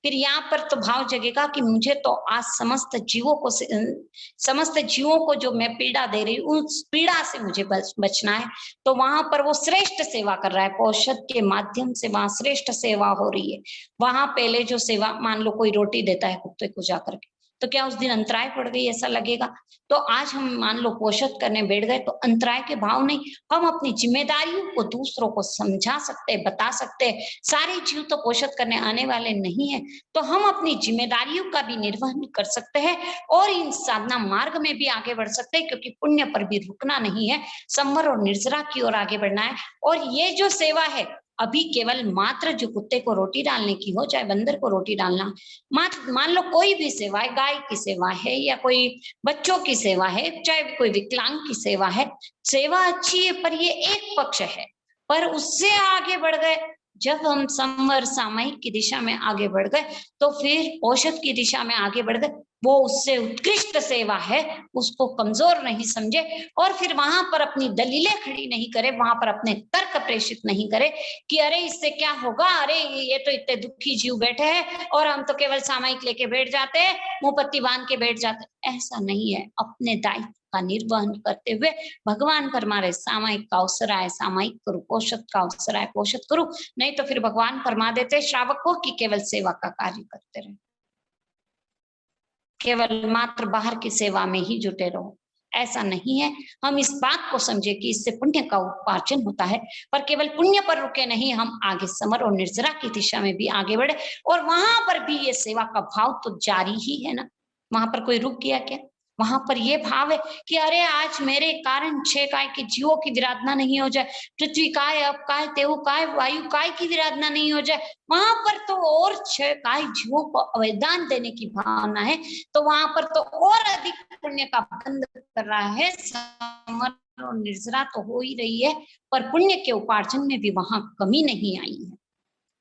फिर यहाँ पर तो भाव जगेगा कि मुझे तो आज समस्त जीवों को समस्त जीवों को जो मैं पीड़ा दे रही हूँ, उस पीड़ा से मुझे बचना है। तो वहां पर वो श्रेष्ठ सेवा कर रहा है, औषध के माध्यम से वहां श्रेष्ठ सेवा हो रही है। वहां पहले जो सेवा, मान लो कोई रोटी देता है कुत्ते को जाकर के, तो क्या उस दिन अंतराय पड़ गई ऐसा लगेगा? तो आज हम मान लो पोषण करने बैठ गए तो अंतराय के भाव नहीं, हम अपनी जिम्मेदारियों को दूसरों को समझा सकते हैं, बता सकते हैं। सारे जीव तो पोषण करने आने वाले नहीं है, तो हम अपनी जिम्मेदारियों का भी निर्वहन कर सकते हैं और इन साधना मार्ग में भी आगे बढ़ सकते हैं, क्योंकि पुण्य पर भी रुकना नहीं है, संवर और निर्जरा की ओर आगे बढ़ना है। और ये जो सेवा है अभी केवल मात्र जो कुत्ते को रोटी डालने की हो, चाहे बंदर को रोटी डालना, मान लो कोई भी सेवा है, गाय की सेवा है या कोई बच्चों की सेवा है, चाहे कोई विकलांग की सेवा है, सेवा अच्छी है, पर ये एक पक्ष है। पर उससे आगे बढ़ गए, जब हम संवर सामायिक की दिशा में आगे बढ़ गए, तो फिर औषध की दिशा में आगे बढ़ गए, वो उससे उत्कृष्ट सेवा है, उसको कमजोर नहीं समझे और फिर वहां पर अपनी दलीलें खड़ी नहीं करे, वहां पर अपने तर्क प्रेषित नहीं करे कि अरे इससे क्या होगा, अरे ये तो इतने दुखी जीव बैठे हैं और हम तो केवल सामयिक लेके बैठ जाते हैं, मुंह पत्ती बांध के बैठ जाते हैं। ऐसा नहीं है। अपने दायित्व का निर्वहन करते हुए भगवान फरमा रहे सामयिक का अवसर आए सामयिक करो, पोषक का अवसर आए पोषक करो, नहीं तो फिर भगवान फरमा देते श्रावक को कि केवल सेवा का कार्य करते रहे, केवल मात्र बाहर की सेवा में ही जुटे रहो। ऐसा नहीं है। हम इस बात को समझे कि इससे पुण्य का उपार्जन होता है, पर केवल पुण्य पर रुके नहीं, हम आगे समर और निर्जरा की दिशा में भी आगे बढ़े और वहां पर भी ये सेवा का भाव तो जारी ही है ना। वहां पर कोई रुक गया क्या? वहां पर ये भाव है कि अरे आज मेरे कारण 6 काय के जीवों की विराधना नहीं हो जाए, पृथ्वी काय, अप काय, तेऊ काय, वायु काय की विराधना नहीं हो जाए, वहां पर तो और 6 काय जीवों को अवदान देने की भावना है, तो वहां पर तो और अधिक पुण्य का बंध कर रहा है। समर और निर्जरा तो हो ही रही है, पर पुण्य के उपार्जन में भी वहां कमी नहीं आई है।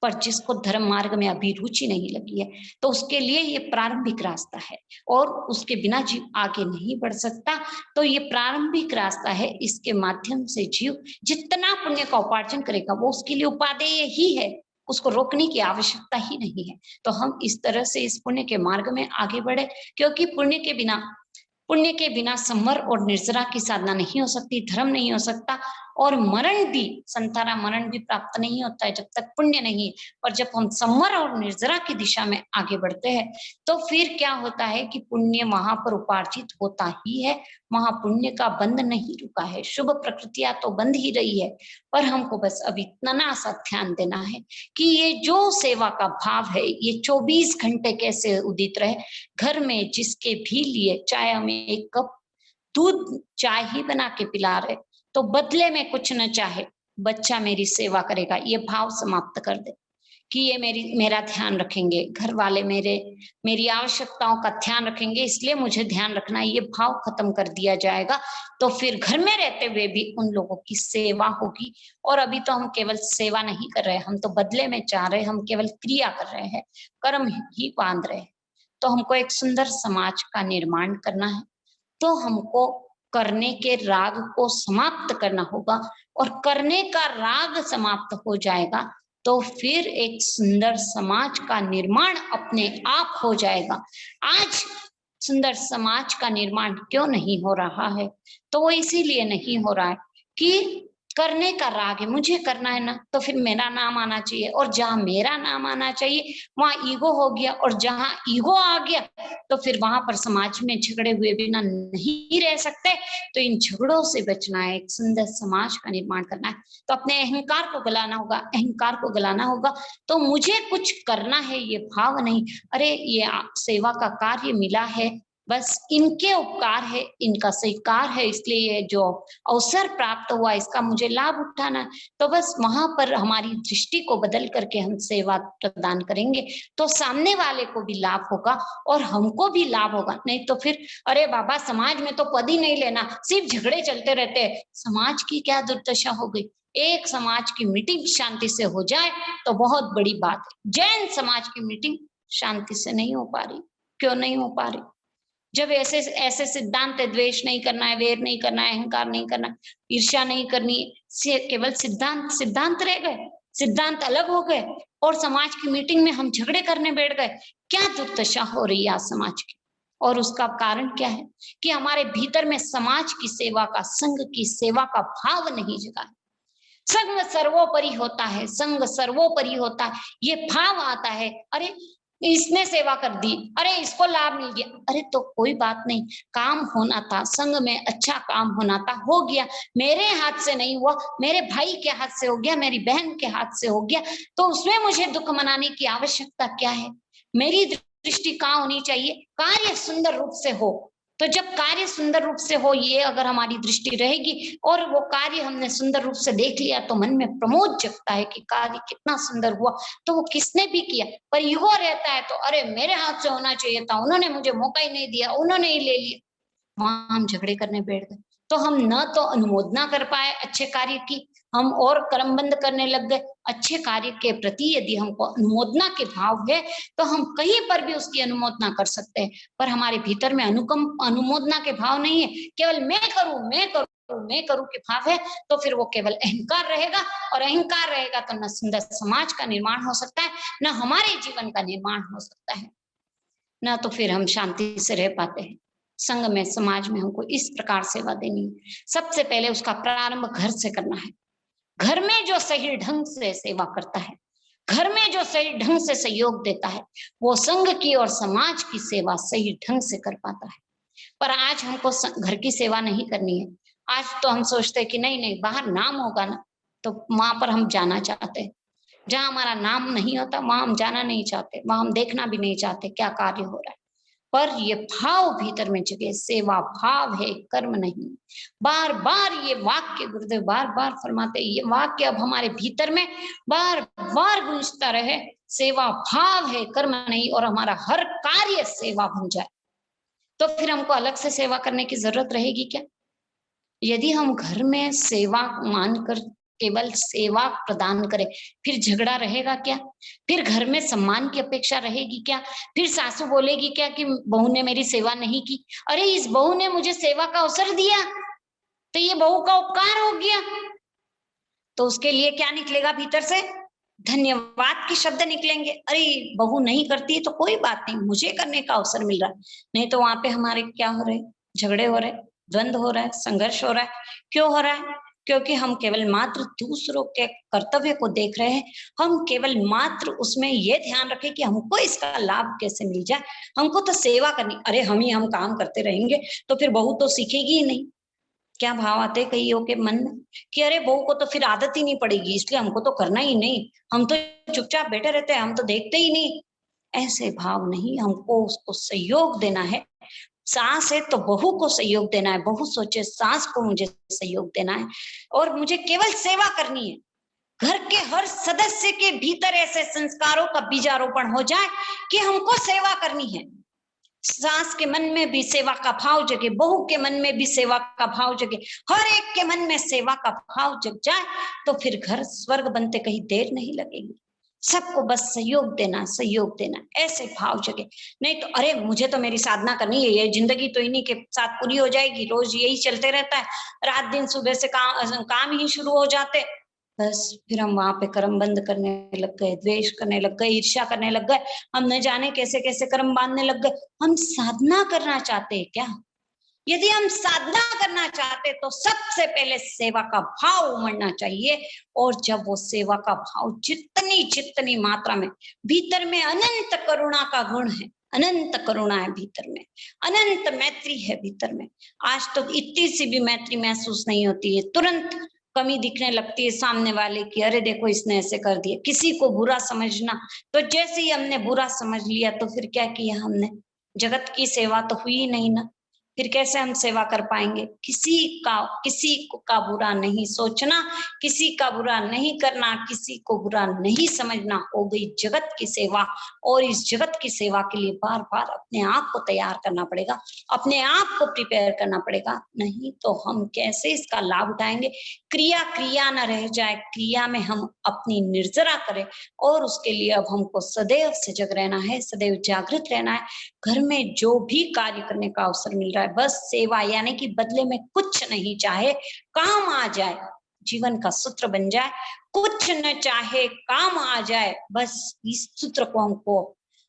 पर जिसको धर्म मार्ग में अभी रुचि नहीं लगी है, तो उसके लिए ये प्रारंभिक रास्ता है और उसके बिना जीव आगे नहीं बढ़ सकता। तो ये प्रारंभिक रास्ता है, इसके माध्यम से जीव जितना पुण्य का उपार्जन करेगा वो उसके लिए उपादेय ही है, उसको रोकने की आवश्यकता ही नहीं है। तो हम इस तरह से इस पुण्य के मार्ग में आगे बढ़े, क्योंकि पुण्य के बिना समर और निर्जरा की साधना नहीं हो सकती, धर्म नहीं हो सकता और मरण भी, संतारा मरण भी प्राप्त नहीं होता है जब तक पुण्य नहीं है। और जब हम समर और निर्जरा की दिशा में आगे बढ़ते हैं तो फिर क्या होता है कि पुण्य वहां पर उपार्जित होता ही है, वहां पुण्य का बंध नहीं रुका है। शुभ प्रकृतियां तो बंध ही रही है, पर हमको बस अब इतना सा ध्यान देना है कि ये जो सेवा का भाव है ये 24 घंटे कैसे उदित रहे। घर में जिसके भी लिए चाहे हमें एक कप दूध चाय ही बना के पिला रहे, तो बदले में कुछ न चाहे, बच्चा मेरी सेवा करेगा, ये भाव समाप्त कर दे कि ये मेरा ध्यान रखेंगे, घर वाले मेरी आवश्यकताओं का ध्यान रखेंगे, इसलिए मुझे ध्यान रखना है, ये भाव खत्म कर दिया जाएगा। तो फिर घर में रहते हुए भी उन लोगों की सेवा होगी। और अभी तो हम केवल सेवा नहीं कर रहे, हम तो बदले में चाह रहे, हम केवल क्रिया कर रहे हैं, कर्म ही बांध रहे हैं। तो हमको एक सुंदर समाज का निर्माण करना है, तो हमको करने के राग को समाप्त करना होगा और करने का राग समाप्त हो जाएगा तो फिर एक सुंदर समाज का निर्माण अपने आप हो जाएगा। आज सुंदर समाज का निर्माण क्यों नहीं हो रहा है? तो वो इसीलिए नहीं हो रहा है कि करने का राग है, मुझे करना है ना, तो फिर मेरा नाम आना चाहिए, और जहां मेरा नाम आना चाहिए वहां ईगो हो गया, और जहां ईगो आ गया तो फिर वहां पर समाज में झगड़े हुए बिना नहीं रह सकते। तो इन झगड़ों से बचना है, एक सुंदर समाज का निर्माण करना है, तो अपने अहंकार को गलाना होगा, अहंकार को गलाना होगा। तो मुझे कुछ करना है ये भाव नहीं, अरे ये सेवा का कार्य मिला है, बस इनके उपकार है, इनका स्वीकार है, इसलिए ये जो अवसर प्राप्त हुआ इसका मुझे लाभ उठाना है। तो बस वहां पर हमारी दृष्टि को बदल करके हम सेवा प्रदान करेंगे तो सामने वाले को भी लाभ होगा और हमको भी लाभ होगा। नहीं तो फिर अरे बाबा समाज में तो पद ही नहीं लेना, सिर्फ झगड़े चलते रहते हैं, समाज की क्या दुर्दशा हो गई। एक समाज की मीटिंग शांति से हो जाए तो बहुत बड़ी बात है। जैन समाज की मीटिंग शांति से नहीं हो पा रही, क्यों नहीं हो पा रही? जब ऐसे ऐसे सिद्धांत है, द्वेष नहीं करना है, वेर नहीं करना है, अहंकार नहीं करना है, ईर्ष्या नहीं करनी है, केवल सिद्धांत रह गए, सिद्धांत अलग हो गए और समाज की मीटिंग में हम झगड़े करने बैठ गए। क्या दुर्दशा हो रही है आज समाज की? और उसका कारण क्या है कि हमारे भीतर में समाज की सेवा का, संघ की सेवा का भाव नहीं जगा है। संघ सर्वोपरि होता है, संघ सर्वोपरि होता है, ये भाव आता है। अरे इसने सेवा कर दी, अरे इसको लाभ मिल गया, अरे तो कोई बात नहीं, काम होना था, संघ में अच्छा काम होना था, हो गया, मेरे हाथ से नहीं हुआ, मेरे भाई के हाथ से हो गया, मेरी बहन के हाथ से हो गया, तो उसमें मुझे दुख मनाने की आवश्यकता क्या है? मेरी दृष्टि कहाँ होनी चाहिए? कार्य सुंदर रूप से हो। तो जब कार्य सुंदर रूप से हो, ये अगर हमारी दृष्टि रहेगी और वो कार्य हमने सुंदर रूप से देख लिया तो मन में प्रमोद जगता है कि कार्य कितना सुंदर हुआ, तो वो किसने भी किया। पर ईगो रहता है तो अरे मेरे हाथ से होना चाहिए था, उन्होंने मुझे मौका ही नहीं दिया, उन्होंने ही ले लिया, वहां हम झगड़े करने बैठ गए। तो हम न तो अनुमोदना कर पाए अच्छे कार्य की, हम और कर्म बंद करने लग गए, अच्छे कार्य के प्रति यदि हमको अनुमोदना के भाव है तो हम कहीं पर भी उसकी अनुमोदना कर सकते हैं, पर हमारे भीतर में अनुमोदना के भाव नहीं है, केवल मैं करूं मैं करूं मैं करूं के भाव है, तो फिर वो केवल अहंकार रहेगा, और अहंकार रहेगा तो न सुंदर समाज का निर्माण हो सकता है, न हमारे जीवन का निर्माण हो सकता है, न तो फिर हम शांति से रह पाते हैं। संघ में, समाज में हमको इस प्रकार सेवा देनी है। सबसे पहले उसका प्रारंभ घर से करना है। घर में जो सही ढंग से सेवा करता है, घर में जो सही ढंग से सहयोग देता है, वो संघ की और समाज की सेवा सही ढंग से कर पाता है। पर आज हमको घर की सेवा नहीं करनी है। आज तो हम सोचते हैं कि नहीं नहीं, बाहर नाम होगा ना, तो वहां पर हम जाना चाहते हैं। जहां हमारा नाम नहीं होता वहां हम जाना नहीं चाहते, वहां हम देखना भी नहीं चाहते क्या कार्य हो रहा है। पर ये भाव भीतर में जगे, सेवा भाव है, कर्म नहीं। बार बार ये वाक्य गुरुदेव बार बार फरमाते, ये वाक्य अब हमारे भीतर में बार बार गूंजता रहे, सेवा भाव है, कर्म नहीं, और हमारा हर कार्य सेवा बन जाए, तो फिर हमको अलग से सेवा करने की जरूरत रहेगी क्या? यदि हम घर में सेवा मानकर केवल सेवा प्रदान करें, फिर झगड़ा रहेगा क्या? फिर घर में सम्मान की अपेक्षा रहेगी क्या? फिर सासू बोलेगी क्या कि बहू ने मेरी सेवा नहीं की? अरे इस बहू ने मुझे सेवा का अवसर दिया, तो ये बहू का उपकार हो गया। तो उसके लिए क्या निकलेगा भीतर से? धन्यवाद के शब्द निकलेंगे। अरे बहू नहीं करती है तो कोई बात नहीं, मुझे करने का अवसर मिल रहा है। नहीं तो वहां पे हमारे क्या हो रहे, झगड़े हो रहे, द्वंद्व हो रहा है, संघर्ष हो रहा है। क्यों हो रहा है? क्योंकि हम केवल मात्र दूसरों के कर्तव्य को देख रहे हैं। हम केवल मात्र उसमें ये ध्यान रखें कि हमको इसका लाभ कैसे मिल जाए, हमको तो सेवा करनी। अरे हम काम करते रहेंगे तो फिर बहू तो सीखेगी ही नहीं। क्या भाव आते कईयों के मन में कि अरे बहू को तो फिर आदत ही नहीं पड़ेगी, इसलिए हमको तो करना ही नहीं, हम तो चुपचाप बैठे रहते हैं, हम तो देखते ही नहीं। ऐसे भाव नहीं, हमको उसको सहयोग देना है। सास है तो बहू को सहयोग देना है, बहू सोचे सास को मुझे सहयोग देना है, और मुझे केवल सेवा करनी है। घर के हर सदस्य के भीतर ऐसे संस्कारों का बीजारोपण हो जाए कि हमको सेवा करनी है। सास के मन में भी सेवा का भाव जगे, बहू के मन में भी सेवा का भाव जगे, हर एक के मन में सेवा का भाव जग जाए, तो फिर घर स्वर्ग बनते कहीं देर नहीं लगेगी। सबको बस सहयोग देना, सहयोग देना, ऐसे भाव जगे। नहीं तो अरे मुझे तो मेरी साधना करनी है, ये जिंदगी तो इन्हीं के साथ पूरी हो जाएगी, रोज यही चलते रहता है, रात दिन सुबह से काम ही शुरू हो जाते, बस फिर हम वहां पे कर्म बंद करने लग गए, द्वेष करने लग गए, ईर्ष्या करने लग गए, हम न जाने कैसे कैसे कर्म बांधने लग गए। हम साधना करना चाहते हैं क्या? यदि हम साधना करना चाहते तो सबसे पहले सेवा का भाव उमड़ना चाहिए, और जब वो सेवा का भाव जितनी जितनी मात्रा में, भीतर में अनंत करुणा का गुण है, अनंत करुणा है भीतर में, अनंत मैत्री है भीतर में। आज तो इतनी सी भी मैत्री महसूस नहीं होती है, तुरंत कमी दिखने लगती है सामने वाले की, अरे देखो इसने ऐसे कर दिया। किसी को बुरा समझना, तो जैसे ही हमने बुरा समझ लिया तो फिर क्या किया हमने? जगत की सेवा तो हुई ही नहीं ना, फिर कैसे हम सेवा कर पाएंगे? किसी का बुरा नहीं सोचना, किसी का बुरा नहीं करना, किसी को बुरा नहीं समझना, हो गई जगत की सेवा। और इस जगत की सेवा के लिए बार बार अपने आप को तैयार करना पड़ेगा, अपने आप को प्रिपेयर करना पड़ेगा, नहीं तो हम कैसे इसका लाभ उठाएंगे? क्रिया क्रिया न रह जाए, क्रिया में हम अपनी निर्जरा करें, और उसके लिए अब हमको सदैव सजग रहना है, सदैव जागृत रहना है। घर में जो भी कार्य करने का अवसर मिल रहा है, बस सेवा, यानी कि बदले में कुछ नहीं चाहे, काम आ जाए, जीवन का सूत्र बन जाए, कुछ न चाहे काम आ जाए, बस इस सूत्र को हमको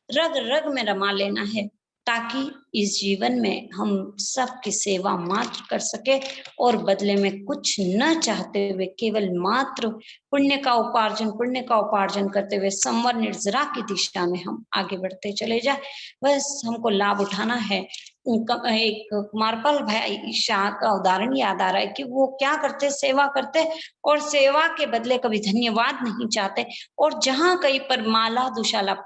रग रग में रमा लेना है, ताकि इस जीवन में हम सबकी सेवा मात्र कर सके, और बदले में कुछ न चाहते हुए केवल मात्र पुण्य का उपार्जन करते हुए संवर निर्जरा की दिशा में हम आगे बढ़ते चले जाए। बस हमको लाभ उठाना है। एक कुमारपाल भाई शाह का उदाहरण याद आ रहा है कि वो क्या करते, सेवा करते, और सेवा के बदले कभी धन्यवाद नहीं चाहते, और जहां कहीं पर माला दुशाला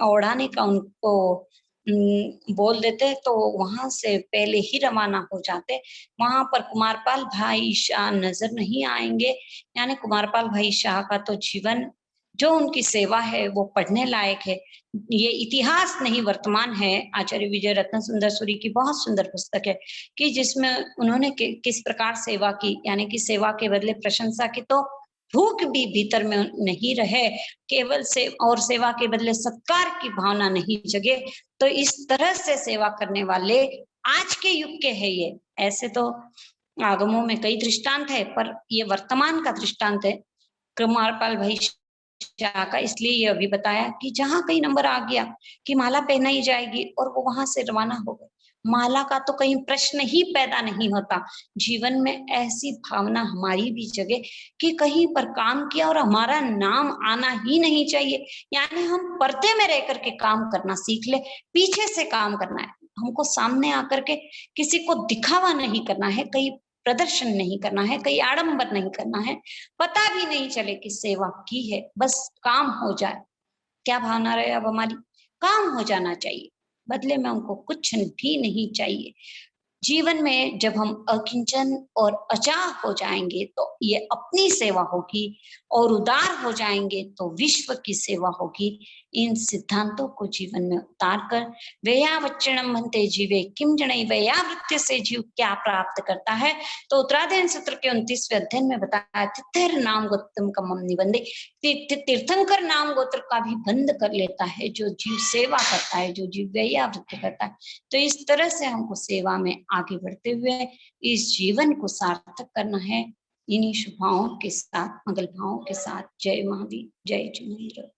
ओढ़ाने का उनको बोल देते तो वहां से पहले ही रवाना हो जाते। वहां पर कुमारपाल भाई शाह नजर नहीं आएंगे। यानी कुमारपाल भाई शाह का तो जीवन, जो उनकी सेवा है, वो पढ़ने लायक है। ये इतिहास नहीं वर्तमान है। आचार्य विजय रत्न सुंदर सूरी की बहुत सुंदर पुस्तक है कि जिसमें उन्होंने किस प्रकार सेवा की, यानी कि सेवा के बदले प्रशंसा की। तो भूख भी भीतर में नहीं रहे, केवल से और सेवा के बदले सत्कार की भावना नहीं जगे, तो इस तरह से सेवा करने वाले आज के युग के हैं ये। ऐसे तो आगमों में कई दृष्टांत है, पर ये वर्तमान का दृष्टांत है कुमारपाल भाई शाह का, इसलिए ये अभी बताया कि जहां कहीं नंबर आ गया कि माला पहनाई जाएगी और वो वहां से रवाना हो गए, माला का तो कहीं प्रश्न ही पैदा नहीं होता। जीवन में ऐसी भावना हमारी भी जगे कि कहीं पर काम किया और हमारा नाम आना ही नहीं चाहिए, यानी हम पर्दे में रह करके काम करना सीख ले, पीछे से काम करना है हमको, सामने आकर के किसी को दिखावा नहीं करना है, कहीं प्रदर्शन नहीं करना है, कहीं आडंबर नहीं करना है, पता भी नहीं चले कि सेवा की है, बस काम हो जाए। क्या भावना रहे अब हमारी, काम हो जाना चाहिए, बदले में हमको कुछ भी नहीं चाहिए। जीवन में जब हम अकिंचन और अचाह हो जाएंगे तो ये अपनी सेवा होगी, और उदार हो जाएंगे तो विश्व की सेवा होगी। इन सिद्धांतों को जीवन में उतार कर वेयावच्चनम भन्ते जीवे किम जनै, वेयावृत्ति से जीव क्या प्राप्त करता है, तो उत्तरायण सूत्र के 29वें अध्ययन में बताया तीर्थर नाम गोत्रम कमम निबंधे, तीर्थंकर नाम गोत्र का भी बंद कर लेता है जो जीव सेवा करता है, जो जीव वेयावृत्ति करता है। तो इस तरह से हमको सेवा में आगे बढ़ते हुए इस जीवन को सार्थक करना है। इन्हीं शुभ भावों के साथ, मंगल भावों के साथ, जय महावीर, जय जय